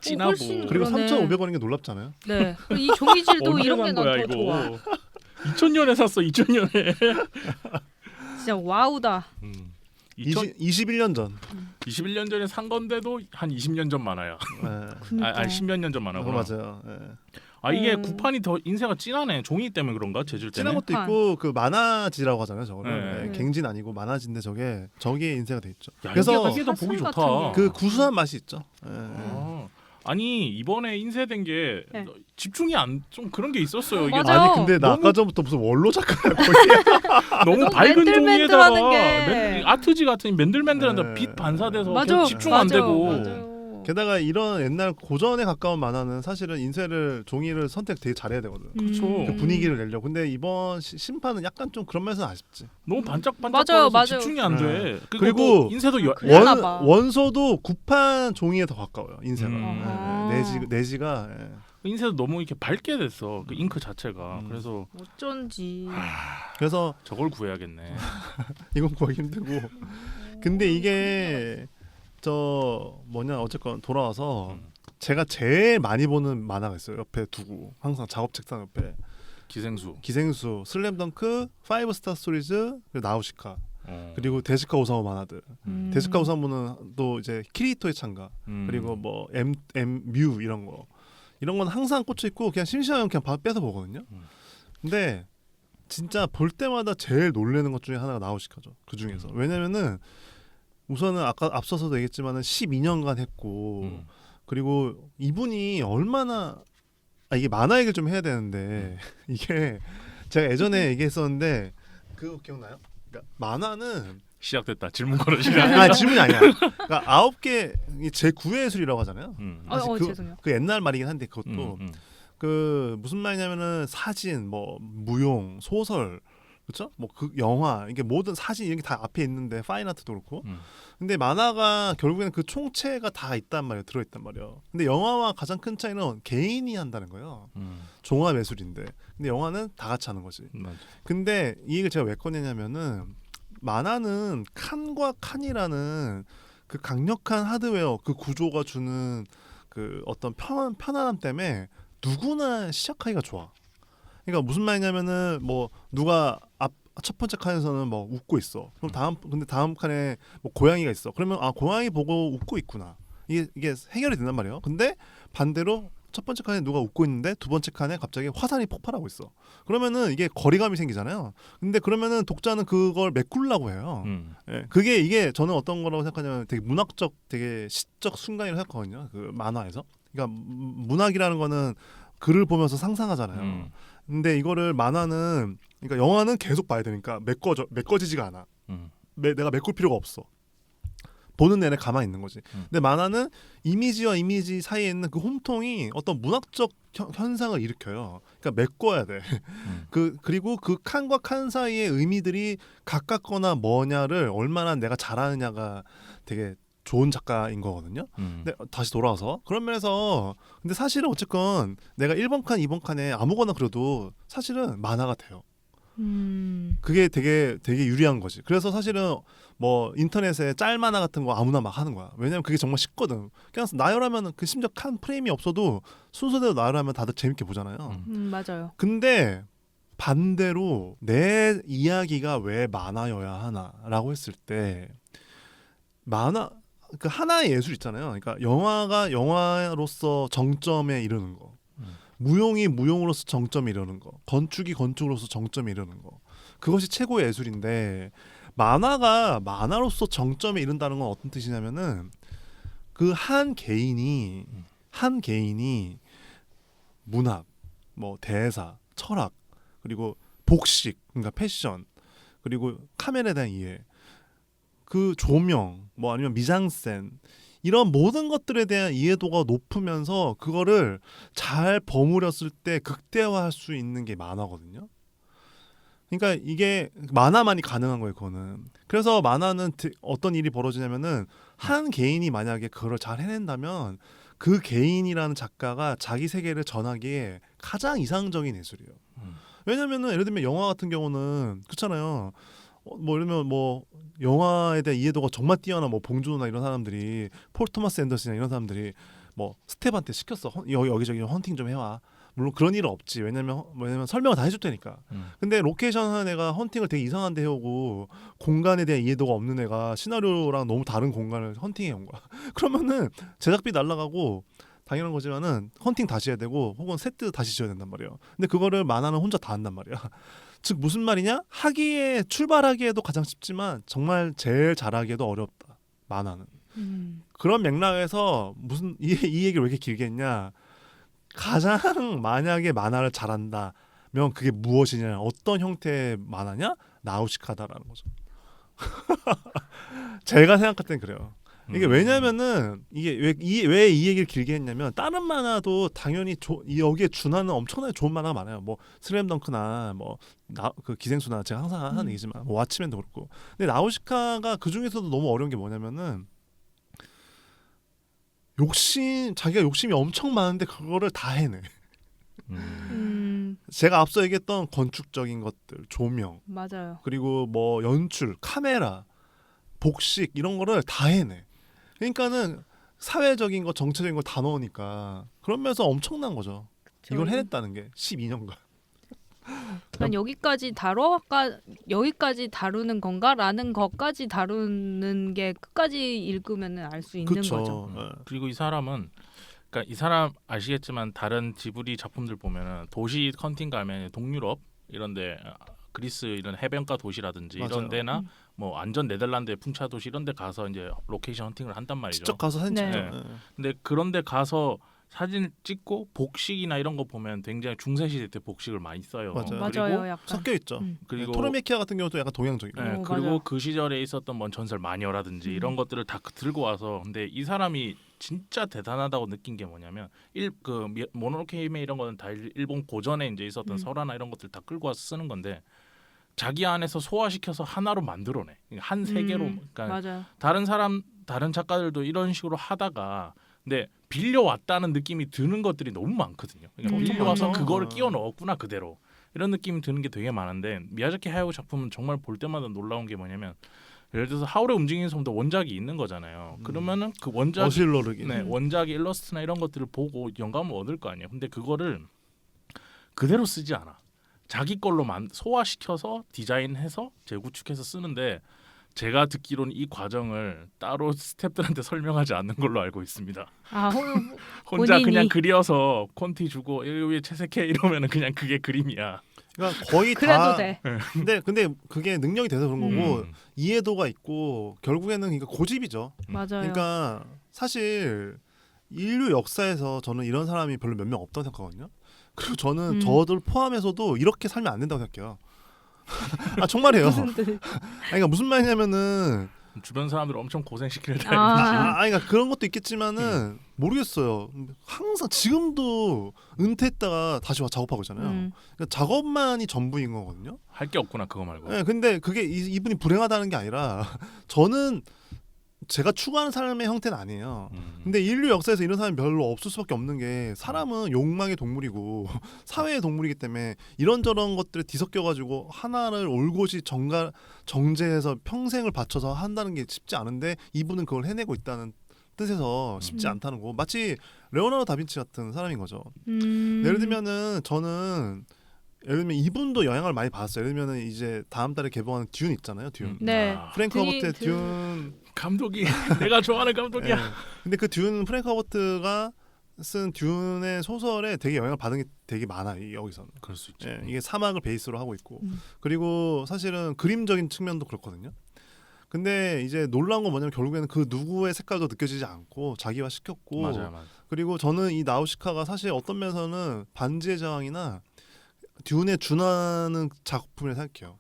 진하고. 훨씬 그리고 그러네. 3,500원인 게 놀랍잖아요. 네. 이 종이질도 언제 이런 게 산 난 거야 더 좋아. 이거? 2000년에 샀어 2000년에. 진짜 와우다. 21년 전. 21년 전에 산 건데도 한 20년 전 만화야. 그러니까. 10몇 년 전 만화구나. 맞아요. 예. 이게 구판이 더 인쇄가 진하네. 종이 때문에 그런가? 재질 때문에. 진한 것도 있고 그 만화지라고 하잖아요. 저거를. 네. 예, 갱진 아니고 만화지인데 저게 인쇄가 돼 있죠. 야, 그래서 이게 더 보기 사슬 좋다. 같은 그 구수한 맛이 있죠. 예, 예. 아니 이번에 인쇄된 게 네. 집중이 좀 그런 게 있었어요. 이게 맞아요. 아니 근데 나 너무- 아까 전부터 무슨 원로 작가야 거의. 너무 너무 밝은 맨들맨들하는 종이에다가 게. 아트지 같은 맨들맨들한데 네. 빛 반사돼서 맞아. 집중 안 맞아. 되고 맞아요. 게다가 이런 옛날 고전에 가까운 만화는 사실은 인쇄를 종이를 선택 되게 잘해야 되거든. 그렇죠. 그 분위기를 내려고. 근데 이번 심판은 약간 좀 그런 면에서 아쉽지. 너무 반짝반짝 맞아요, 거려서 맞아요. 집중이 안 돼. 그리고 또 인쇄도 그래요? 그랬나 봐. 원소도 구판 종이에 더 가까워요. 인쇄가. 아하. 내지가 인쇄도 너무 이렇게 밝게 됐어. 그 잉크 자체가. 그래서 어쩐지. 그래서 저걸 구해야겠네. 이건 구하기 힘들고. 근데 이게 저 뭐냐 어쨌건 돌아와서 제가 제일 많이 보는 만화가 있어요. 옆에 두고 항상 작업 책상 옆에 기생수, 슬램덩크, 5스타 스토리즈, 그리고 나우시카, 그리고 데스카 오사무 만화들. 데스카 오사무는 또 이제 키리토의 창가, 그리고 뭐 뮤 이런 건 항상 꽂혀 있고 그냥 심심하면 그냥 뺏어 보거든요. 근데 진짜 볼 때마다 제일 놀라는 것 중에 하나가 나우시카죠. 그 중에서. 왜냐면은 우선은 아까 앞서서도 얘기했지만은 12년간 했고 그리고 이분이 얼마나 이게 만화 얘기를 좀 해야 되는데 이게 제가 예전에 얘기했었는데 그거 기억나요? 그러니까 만화는 시작됐다. 질문 걸어 시작. 질문이 아니야. 그러니까 9개 제 9의 예술이라고 하잖아요. 사실 죄송해요. 그 옛날 말이긴 한데 그것도 그 무슨 말이냐면은 사진, 뭐 무용, 소설, 그렇죠? 뭐 그 영화 이게 모든 사진 이런 게 다 앞에 있는데 파인 아트도 그렇고. 근데 만화가 결국에는 그 총체가 다 있단 말이에요. 들어 있단 말이에요. 근데 영화와 가장 큰 차이는 개인이 한다는 거예요. 종합 예술인데. 근데 영화는 다 같이 하는 거지. 맞아. 근데 이 얘기를 제가 왜 꺼내냐면은 만화는 칸과 칸이라는 그 강력한 하드웨어 그 구조가 주는 그 어떤 편안함 때문에 누구나 시작하기가 좋아. 그러니까 무슨 말이냐면은 뭐 누가 첫 번째 칸에서는 뭐 웃고 있어. 그럼 근데 다음 칸에 뭐 고양이가 있어. 그러면 고양이 보고 웃고 있구나. 이게 해결이 된단 말이에요. 근데 반대로 첫 번째 칸에 누가 웃고 있는데 두 번째 칸에 갑자기 화산이 폭발하고 있어. 그러면은 이게 거리감이 생기잖아요. 근데 그러면은 독자는 그걸 메꾸려고 해요. 예, 이게 저는 어떤 거라고 생각하냐면 되게 문학적, 되게 시적 순간이라고 생각하거든요. 그 만화에서. 그러니까 문학이라는 거는 글을 보면서 상상하잖아요. 근데 이거를 만화는 그러니까 영화는 계속 봐야 되니까 메꿔지지가 않아. 내가 메꿀 필요가 없어. 보는 내내 가만히 있는 거지. 근데 만화는 이미지와 이미지 사이에 있는 그 홈통이 어떤 문학적 현상을 일으켜요. 그러니까 메꿔야 돼. 그리고 그 칸과 칸 사이의 의미들이 가깝거나 뭐냐를 얼마나 내가 잘하느냐가 되게 좋은 작가인 거거든요. 근데 다시 돌아와서 그런 면에서 근데 사실은 어쨌건 내가 1번 칸, 2번 칸에 아무거나 그려도 사실은 만화가 돼요. 그게 되게 유리한 거지. 그래서 사실은 뭐 인터넷에 짤 만화 같은 거 아무나 막 하는 거야. 왜냐면 그게 정말 쉽거든. 그냥 나열하면 그 심지어 칸 프레임이 없어도 순서대로 나열하면 다들 재밌게 보잖아요. 맞아요. 근데 반대로 내 이야기가 왜 만화여야 하나라고 했을 때 만화 그 하나의 예술 있잖아요. 그러니까 영화가 영화로서 정점에 이르는 거, 무용이 무용으로서 정점에 이르는 거, 건축이 건축으로서 정점에 이르는 거, 그것이 최고의 예술인데 만화가 만화로서 정점에 이른다는 건 어떤 뜻이냐면은 그 한 개인이 문학, 뭐 대사, 철학, 그리고 복식, 그러니까 패션, 그리고 카메라에 대한 이해, 그 조명, 뭐 아니면 미장센 이런 모든 것들에 대한 이해도가 높으면서 그거를 잘 버무렸을 때 극대화할 수 있는 게 만화거든요. 그러니까 이게 만화만이 가능한 거예요, 그거는. 그래서 만화는 어떤 일이 벌어지냐면은 한 개인이 만약에 그걸 잘 해낸다면 그 개인이라는 작가가 자기 세계를 전하기에 가장 이상적인 예술이에요. 왜냐면은 예를 들면 영화 같은 경우는 그렇잖아요. 뭐 예를 들면 뭐 영화에 대한 이해도가 정말 뛰어난 뭐 봉준호나 이런 사람들이 폴 토마스 앤더슨이나 이런 사람들이 뭐 스텝한테 시켰어. 여기저기 헌팅 좀 해와. 물론 그런 일은 없지. 왜냐면 설명을 다 해줄 테니까. 근데 로케이션 하는 애가 헌팅을 되게 이상한 데 해오고 공간에 대한 이해도가 없는 애가 시나리오랑 너무 다른 공간을 헌팅해 온 거야. 그러면은 제작비 날라가고 당연한 거지만은 헌팅 다시 해야 되고 혹은 세트 다시 지어야 된단 말이에요. 근데 그거를 만화는 혼자 다 한단 말이야. 즉 무슨 말이냐? 출발하기에도 가장 쉽지만 정말 제일 잘하기에도 어렵다. 만화는. 그런 맥락에서 무슨 이 얘기를 왜 이렇게 길게 했냐? 가장 만약에 만화를 잘한다면 그게 무엇이냐? 어떤 형태의 만화냐? 나우시카다라는 거죠. 제가 생각할 땐 그래요. 이게 왜냐면은 이게 왜 이 얘기를 길게 했냐면 다른 만화도 당연히 여기에 준하는 엄청나게 좋은 만화가 많아요. 뭐 슬램덩크나 뭐 그 기생수나 제가 항상 하는 얘기지만 뭐 왓치맨도 그렇고. 근데 나우시카가 그 중에서도 너무 어려운 게 뭐냐면은 자기가 욕심이 엄청 많은데 그거를 다 해내. 제가 앞서 얘기했던 건축적인 것들, 조명, 맞아요. 그리고 뭐 연출, 카메라, 복식 이런 거를 다 해내. 그러니까는 사회적인 거, 정치적인 걸 다 넣으니까 그러면서 엄청난 거죠. 이걸 해냈다는 게 12년간. 난 여기까지 다루는 건가라는 것까지 다루는 게 끝까지 읽으면은 알 수 있는 거죠. 그리고 이 사람은 그러니까 이 사람 아시겠지만 다른 지브리 작품들 보면은 도시 컨팅 가면 동유럽 이런데 그리스 이런 해변가 도시라든지 맞아요. 이런 데나 뭐 완전 네덜란드의 풍차 도시 이런 데 가서 이제 로케이션 헌팅을 한단 말이죠. 직접 가서 사진 네. 찍죠. 근데 그런 데 가서 사진을 찍고 복식이나 이런 거 보면 굉장히 중세시대 때 복식을 많이 써요. 맞아요. 맞아요. 약간. 섞여 있죠. 그리고 토르메키아 같은 경우도 약간 동양적이고. 네, 오, 그리고 맞아. 그 시절에 있었던 뭐 전설 마녀라든지 이런 것들을 다 들고 와서 근데 이 사람이 진짜 대단하다고 느낀 게 뭐냐면 모노노케 히메 이런 거는 다 일본 고전에 이제 있었던 설화나 이런 것들 다 끌고 와서 쓰는 건데 자기 안에서 소화시켜서 하나로 만들어내. 한 세계로. 그러니까 맞아요. 다른 작가들도 이런 식으로 하다가 근데 빌려왔다는 느낌이 드는 것들이 너무 많거든요. 그러니까 빌려와서 많죠. 그거를 끼워 넣었구나 그대로. 이런 느낌이 드는 게 되게 많은데 미야자키 하야오 작품은 정말 볼 때마다 놀라운 게 뭐냐면 예를 들어서 하울의 움직이는 섬도 원작이 있는 거잖아요. 그러면은 그 어실러르기. 원작의 일러스트나 이런 것들을 보고 영감을 얻을 거 아니에요. 근데 그거를 그대로 쓰지 않아. 자기 걸로 소화시켜서 디자인해서 재구축해서 쓰는데 제가 듣기로는 이 과정을 따로 스태프들한테 설명하지 않는 걸로 알고 있습니다. 아, 혼자 본인이. 그냥 그려서 콘티 주고 여기 채색해 이러면은 그냥 그게 그림이야. 그러니까 거의 그래도 다. 돼. 근데 그게 능력이 돼서 그런 거고 이해도가 있고 결국에는 그러니까 고집이죠. 맞아요. 그러니까 사실 인류 역사에서 저는 이런 사람이 별로 몇 명 없다고 생각하거든요. 그리고 저는 저들 포함해서도 이렇게 살면 안 된다고 생각해요. 아 정말이에요. 무슨 뜻? 그러니까 무슨 말이냐면은 주변 사람들 엄청 고생시키는 아. 타입이지. 그러니까 그런 것도 있겠지만은 모르겠어요. 항상 지금도 은퇴했다가 다시 와 작업하고 있잖아요. 그러니까 작업만이 전부인 거거든요. 할 게 없구나 그거 말고. 네, 근데 그게 이분이 불행하다는 게 아니라 저는 제가 추구하는 삶의 형태는 아니에요. 근데 인류 역사에서 이런 사람이 별로 없을 수밖에 없는 게 사람은 욕망의 동물이고 사회의 동물이기 때문에 이런저런 것들에 뒤섞여가지고 하나를 올곧이 정제해서 평생을 바쳐서 한다는 게 쉽지 않은데 이분은 그걸 해내고 있다는 뜻에서 쉽지 않다는 거. 마치 레오나르도 다빈치 같은 사람인 거죠. 예를 들면은 저는 예를 들면 이분도 영향을 많이 받았어요. 예를 들면은 이제 다음 달에 개봉하는 듀운 있잖아요. 듀운. 네. 프랭크 허버트의 듀운. 감독이 내가 좋아하는 감독이야. 네. 근데 그 듀운 프랭크 허버트가 쓴 듀운의 소설에 되게 영향을 받은 게 되게 많아요. 여기서는. 그럴 수 있죠. 네, 이게 사막을 베이스로 하고 있고 그리고 사실은 그림적인 측면도 그렇거든요. 근데 이제 놀라운 건 뭐냐면 결국에는 그 누구의 색깔도 느껴지지 않고 자기화 시켰고 맞아요. 그리고 저는 이 나우시카가 사실 어떤 면에서는 반지의 제왕이나 듀운에 준하는 작품을 생각해요.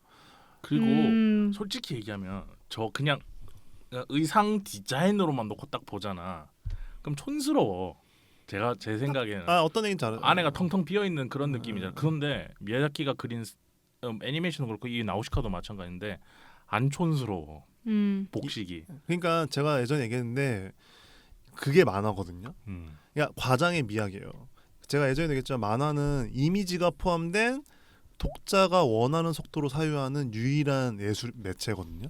그리고 솔직히 얘기하면 저 그냥 의상 디자인으로만 놓고 딱 보잖아. 그럼 촌스러워. 제 생각에는 어떤 얘기인지 알아요. 안에가 텅텅 비어 있는 그런 느낌이잖아. 그런데 미야자키가 그린 애니메이션도 그렇고 이 나우시카도 마찬가지인데 안 촌스러워. 복식이. 그러니까 제가 예전에 얘기했는데 그게 만화거든요. 그러니까 과장의 미학이에요. 제가 예전에 얘기했지만 만화는 이미지가 포함된 독자가 원하는 속도로 사유하는 유일한 예술 매체거든요.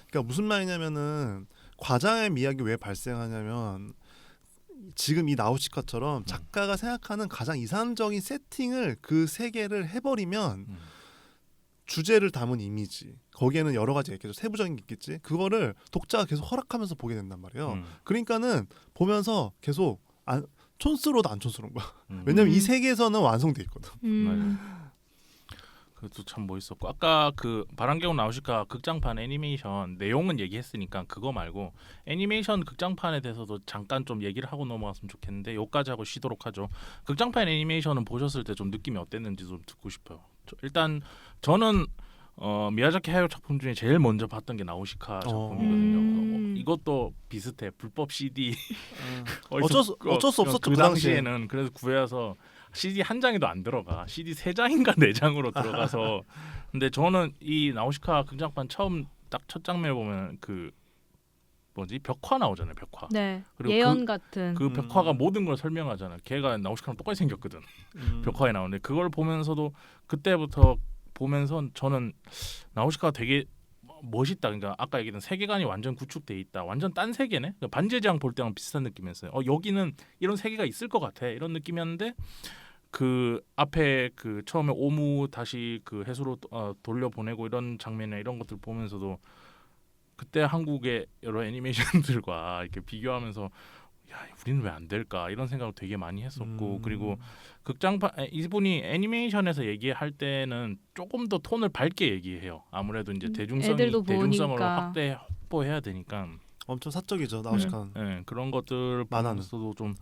그러니까 무슨 말이냐면은 과장의 미학이 왜 발생하냐면 지금 이 나우시카처럼 작가가 생각하는 가장 이상적인 세팅을 그 세계를 해버리면 주제를 담은 이미지 거기에는 여러 가지가 있겠죠. 세부적인 게 있겠지. 그거를 독자가 계속 허락하면서 보게 된단 말이에요. 그러니까는 보면서 계속 촌스러워도 안 촌스러운 거야. 왜냐면 이 세계에서는 완성돼 있거든. 그것도 참 멋있었고 아까 그 바람개운 나우시카 극장판 애니메이션 내용은 얘기했으니까 그거 말고 애니메이션 극장판에 대해서도 잠깐 좀 얘기를 하고 넘어갔으면 좋겠는데 여기까지 하고 쉬도록 하죠. 극장판 애니메이션은 보셨을 때 좀 느낌이 어땠는지 좀 듣고 싶어요. 일단 저는 미야자키 하야오 작품 중에 제일 먼저 봤던 게 나우시카 작품이거든요. 이것도 비슷해. 불법 CD. 어쩔 수 없었죠. 그 당시에는 그래서 구해서 CD 한 장에도 안 들어가. CD 3장인가 4장으로 들어가서. 근데 저는 이 나우시카 극장판 처음 딱 첫 장면을 보면 그 뭐지 벽화 나오잖아요. 벽화. 네. 그리고 예언 같은. 그 벽화가 모든 걸 설명하잖아. 걔가 나우시카랑 똑같이 생겼거든. 벽화에 나오는데 그걸 보면서도 그때부터 보면서 저는 나우시카가 되게 멋있다. 그러니까 아까 얘기했던 세계관이 완전 구축돼 있다. 완전 딴 세계네. 그러니까 반지의 볼 때랑 비슷한 느낌이었어요. 여기는 이런 세계가 있을 것 같아. 이런 느낌이었는데 그 앞에 그 처음에 오무 다시 그 해수로 돌려보내고 이런 장면이나 이런 것들 보면서도 그때 한국의 여러 애니메이션들과 이렇게 비교하면서 야 우리는 왜 안 될까 이런 생각을 되게 많이 했었고 그리고 극장판 이분이 애니메이션에서 얘기할 때는 조금 더 톤을 밝게 얘기해요. 아무래도 이제 대중성으로 보니까. 확보해야 되니까 엄청 사적이죠 나우시카. 네, 그런 것들 보면서도 좀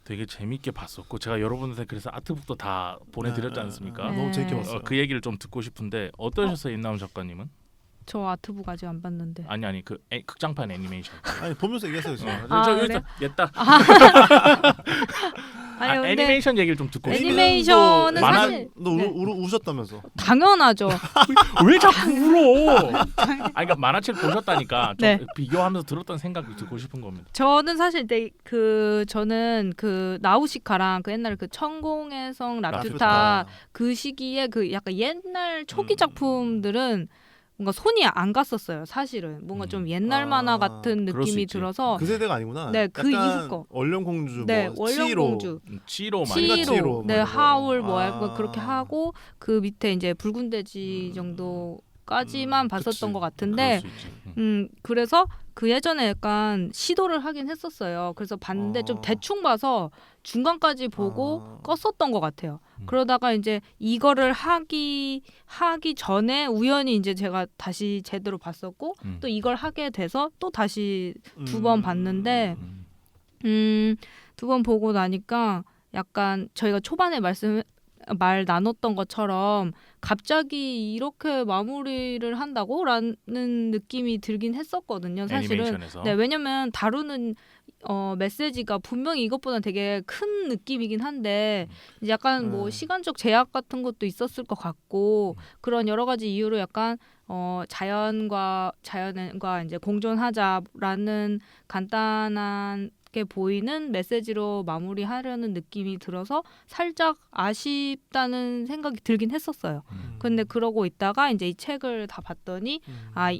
되게 재밌게 봤었고 제가 여러분한테 그래서 아트북도 다 보내드렸지 않습니까? 네. 너무 재밌게 봤어요. 그 얘기를 좀 듣고 싶은데 어떠셨어요, 임나훈 작가님은? 저 아트북 아직 안 봤는데. 아니 그 극장판 애니메이션. 아니 보면서 얘기했어요 지금. 그래요? 옛다. 아니 근데 애니메이션 얘기를 좀 듣고 싶어요. 애니메이션은 만화- 사실 너 네. 우셨다면서? 당연하죠. 왜 자꾸 울어? 그러니까 만화책 보셨다니까 좀 네. 비교하면서 들었던 생각을 듣고 싶은 겁니다. 저는 사실 저는 그 나우시카랑 그 옛날에 그 천공의 성 라퓨타 그 시기에 그 약간 옛날 초기 작품들은 뭔가 손이 안 갔었어요. 사실은 뭔가 좀 옛날 만화 같은 그럴 수 느낌이 있지. 들어서 그 세대가 아니구나. 네, 그 약간 이후 거. 얼령공주, 네, 뭐 치히로. 월령공주, 치로 많이 치히로. 네, 뭐 하울 이거. 뭐 아. 할거 그렇게 하고 그 밑에 이제 붉은 돼지 정도까지만 봤었던 그치. 것 같은데 그럴 수 있지. 그래서 그 예전에 약간 시도를 하긴 했었어요. 그래서 봤는데 좀 대충 봐서 중간까지 보고 껐었던 것 같아요. 그러다가 이제 이거를 하기 전에 우연히 이제 제가 다시 제대로 봤었고 또 이걸 하게 돼서 또 다시 2번 봤는데 음. 2번 보고 나니까 약간 저희가 초반에 말 나눴던 것처럼 갑자기 이렇게 마무리를 한다고라는 느낌이 들긴 했었거든요. 사실은. 애니메이션에서. 네, 왜냐면 다루는 메시지가 분명히 이것보다 되게 큰 느낌이긴 한데 이제 약간 뭐 시간적 제약 같은 것도 있었을 것 같고 그런 여러 가지 이유로 약간 자연과 이제 공존하자라는 간단한 보이는 메시지로 마무리하려는 느낌이 들어서 살짝 아쉽다는 생각이 들긴 했었어요. 근데 그러고 있다가 이제 이 책을 다 봤더니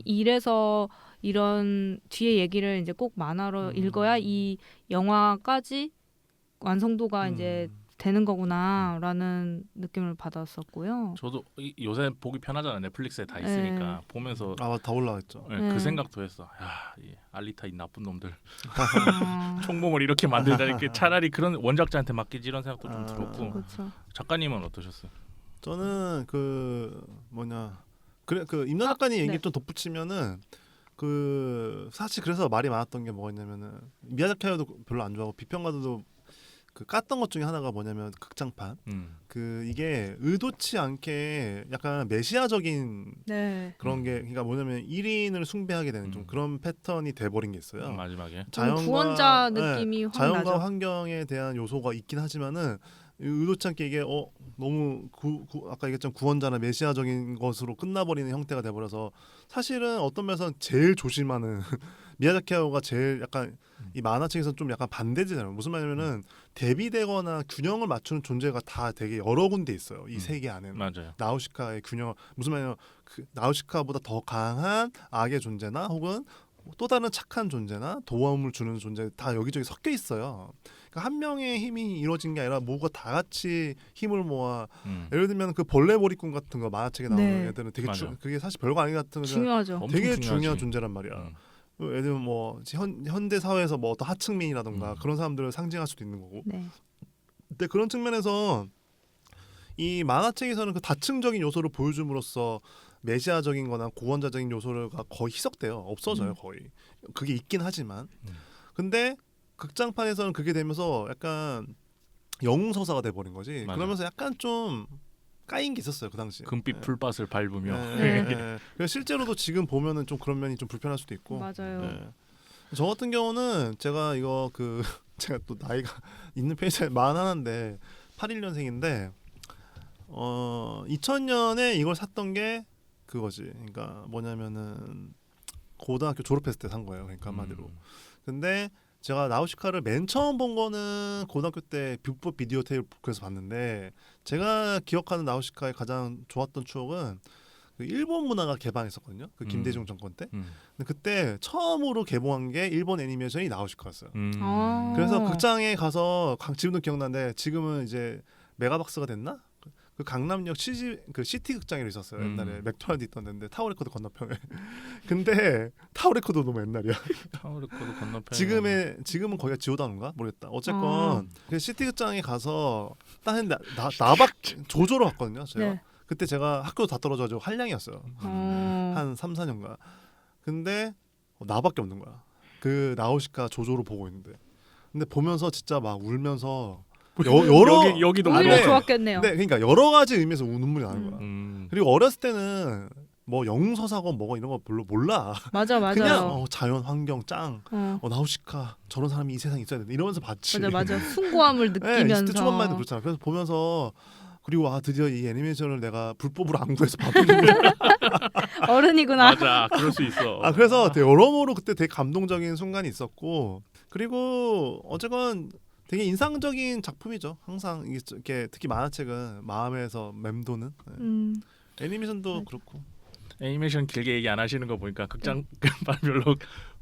이래서 이런 뒤에 얘기를 이제 꼭 만화로 읽어야 이 영화까지 완성도가 이제 되는 거구나라는 느낌을 받았었고요. 저도 요새 보기 편하잖아. 넷플릭스에 다 있으니까 보면서 다 올라왔죠. 네, 그 생각도 했어. 야, 이 알리타 이 나쁜 놈들 아, 총몽을 이렇게 만들다니까 차라리 그런 원작자한테 맡기지 이런 생각도 좀 들었고. 그렇죠. 작가님은 어떠셨어요? 저는 그 임나 작가님 얘기 네. 좀 덧붙이면은 사실 그래서 말이 많았던 게 뭐였냐면은 미야자키 하야도 별로 안 좋아하고 비평가들도 그 깠던 것 중에 하나가 뭐냐면 극장판 이게 의도치 않게 약간 메시아적인 네. 그런 게 그러니까 뭐냐면 1인을 숭배하게 되는 좀 그런 패턴이 돼버린 게 있어요. 마지막에 구원자 느낌이 확 자연과 나죠. 환경에 대한 요소가 있긴 하지만은 의도치 않게 이게 너무 아까 얘기했던 구원자나 메시아적인 것으로 끝나버리는 형태가 돼버려서 사실은 어떤 면에서는 제일 조심하는 미야자키 하야오가 제일 약간 이 만화책에서 좀 약간 반대잖아요. 무슨 말이냐면은 대비되거나 균형을 맞추는 존재가 다 되게 여러 군데 있어요. 이 세계 안에는. 맞아요. 나우시카의 균형 무슨 말이냐면 나우시카보다 더 강한 악의 존재나 혹은 또 다른 착한 존재나 도움을 주는 존재 다 여기저기 섞여 있어요. 그러니까 한 명의 힘이 이루어진 게 아니라 모두가 다 같이 힘을 모아 예를 들면 그 벌레 머리꾼 같은 거 만화책에 나오는 네. 애들은 되게 맞아. 그게 사실 별거 아닌 것 같은 거 중요하죠. 엄청 되게 중요하지. 중요한 존재란 말이야. 예를 들면 뭐 현대 사회에서 뭐 어떤 하층민이라던가 그런 사람들을 상징할 수도 있는 거고. 네. 근데 그런 측면에서 이 만화책에서는 그 다층적인 요소를 보여줌으로써 메시아적인 거나 구원자적인 요소가 거의 희석돼요. 없어져요, 거의. 그게 있긴 하지만. 근데 극장판에서는 그게 되면서 약간 영웅서사가 돼버린 거지. 맞아. 그러면서 약간 좀 까인 게 있었어요 그 당시에. 금빛 풀밭을 밟으며. 네. 그래서 실제로도 지금 보면은 좀 그런 면이 좀 불편할 수도 있고. 맞아요. 네. 저 같은 경우는 제가 이거 그 제가 또 나이가 있는 편이 잘 많았는데 81년생인데 2000년에 이걸 샀던 게 그거지. 그러니까 뭐냐면은 고등학교 졸업했을 때 산 거예요. 그러니까 한마디로. 근데 제가 나우시카를 맨 처음 본 거는 고등학교 때 뷰법 비디오 테이프에서 봤는데 제가 기억하는 나우시카의 가장 좋았던 추억은 그 일본 문화가 개방했었거든요. 그 김대중 정권 때. 근데 그때 처음으로 개봉한 게 일본 애니메이션이 나우시카였어요. 아. 그래서 극장에 가서 지금도 기억나는데 지금은 이제 메가박스가 됐나? 그 강남역 시티 극장에 있었어요. 옛날에 맥도날드 있던 데인데 타워레코드 건너편에. 근데 타워레코드 너무 옛날이야. 타워레코드 건너편. 지금은 거기가 지오다인가 모르겠다. 어쨌건 그 시티 극장에 가서 딱 했는데 나박 조조로 갔거든요. 제가. 네. 그때 제가 학교 다 떨어져가지고 한량이었어요. 한 3, 4년가. 근데 나밖에 없는 거야. 그 나우시카 조조로 보고 있는데. 근데 보면서 진짜 막 울면서 여러 여기도 오히려 네. 좋았겠네요. 네, 그러니까 여러 가지 의미에서 눈물이 나는 거야. 그리고 어렸을 때는 뭐 영웅서사건 뭐가 이런 거 별로 몰라. 맞아요. 그냥 자연 환경 짱. 어. 나우시카 저런 사람이 이 세상에 있어야 된다 이러면서 봤지. 맞아. 숭고함을 네, 느끼면서. 20대 초반만 해도 그렇잖아. 그래서 보면서 그리고 드디어 이 애니메이션을 내가 불법으로 안 구해서 봤는데 어른이구나. 맞아, 그럴 수 있어. 그래서 되게 여러모로 그때 되게 감동적인 순간이 있었고 그리고 어쨌건 되게 인상적인 작품이죠. 항상 이게 특히 만화책은 마음에서 맴도는. 애니메이션도 그렇고. 애니메이션 길게 얘기 안 하시는 거 보니까 극장 별로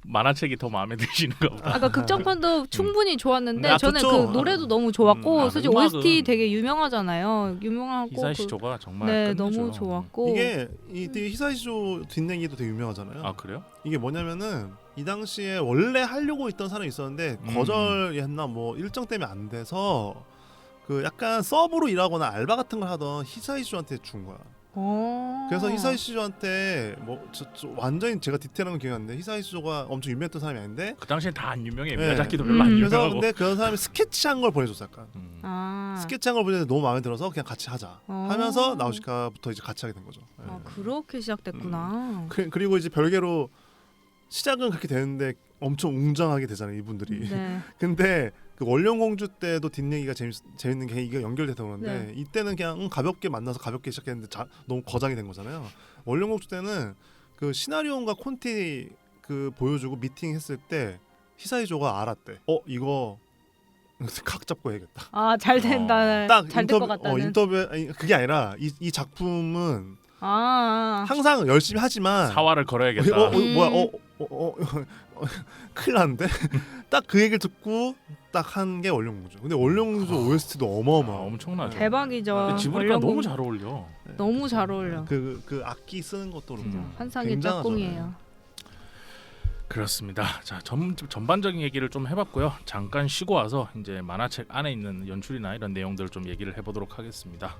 만화책이 더 마음에 드시는가 보다. 아까 극장판도 충분히 좋았는데 아, 저는 좋죠. 그 노래도 너무 좋았고 솔직히 음악은 OST 되게 유명하잖아요. 유명하고 히사이시조가 정말 네 끝내죠. 너무 좋았고 이게 되게 히사이시조 뒷내기도 되게 유명하잖아요. 아 그래요? 이게 뭐냐면은 이 당시에 원래 하려고 있던 사람이 있었는데 거절했나 뭐 일정 때문에 안 돼서 그 약간 서브로 일하거나 알바 같은 걸 하던 히사이시조한테 준 거야. 그래서 히사이시조한테 뭐 완전히 제가 디테일한 건 기억이 안 나는데 히사이시조가 엄청 유명했던 사람이 아닌데 그 당시엔 다 안 유명해. 네. 미야자키도 별로 안 그래서 유명하고. 근데 그런 사람이 스케치한 걸 보내줬어 약간. 아. 스케치한 걸 보내는데 너무 마음에 들어서 그냥 같이 하자 하면서 나우시카부터 이제 같이 하게 된 거죠. 아, 그렇게 시작됐구나. 그리고 이제 별개로 시작은 그렇게 되는데 엄청 웅장하게 되잖아요 이분들이. 네. 근데 그 원령공주 때도 뒷얘기가 재밌는 게 이게 연결돼서 그런데 이때는 그냥 가볍게 만나서 가볍게 시작했는데 너무 거장이 된 거잖아요. 원령공주 때는 그 시나리오가 콘티 그 보여주고 미팅했을 때 히사이조가 알았대. 이거 각 잡고 해야겠다. 아, 잘 된다. 딱 잘 될 것 같다는. 인터뷰 그게 아니라 이 작품은 아. 항상 열심히 하지만 사활을 걸어야겠다. 뭐야 큰일 났는데 딱 그 얘기를 듣고 딱 한 게 원령공주. 근데 원령공주 OST도 어마어마. 엄청나죠. 대박이죠. 근데 지브리가 너무 잘 어울려. 너무 잘 어울려. 그 악기 쓰는 것도 그렇고 환상의 굉장하죠. 짝꿍이에요. 그렇습니다. 자, 전반적인 얘기를 좀 해봤고요. 잠깐 쉬고 와서 이제 만화책 안에 있는 연출이나 이런 내용들을 좀 얘기를 해보도록 하겠습니다.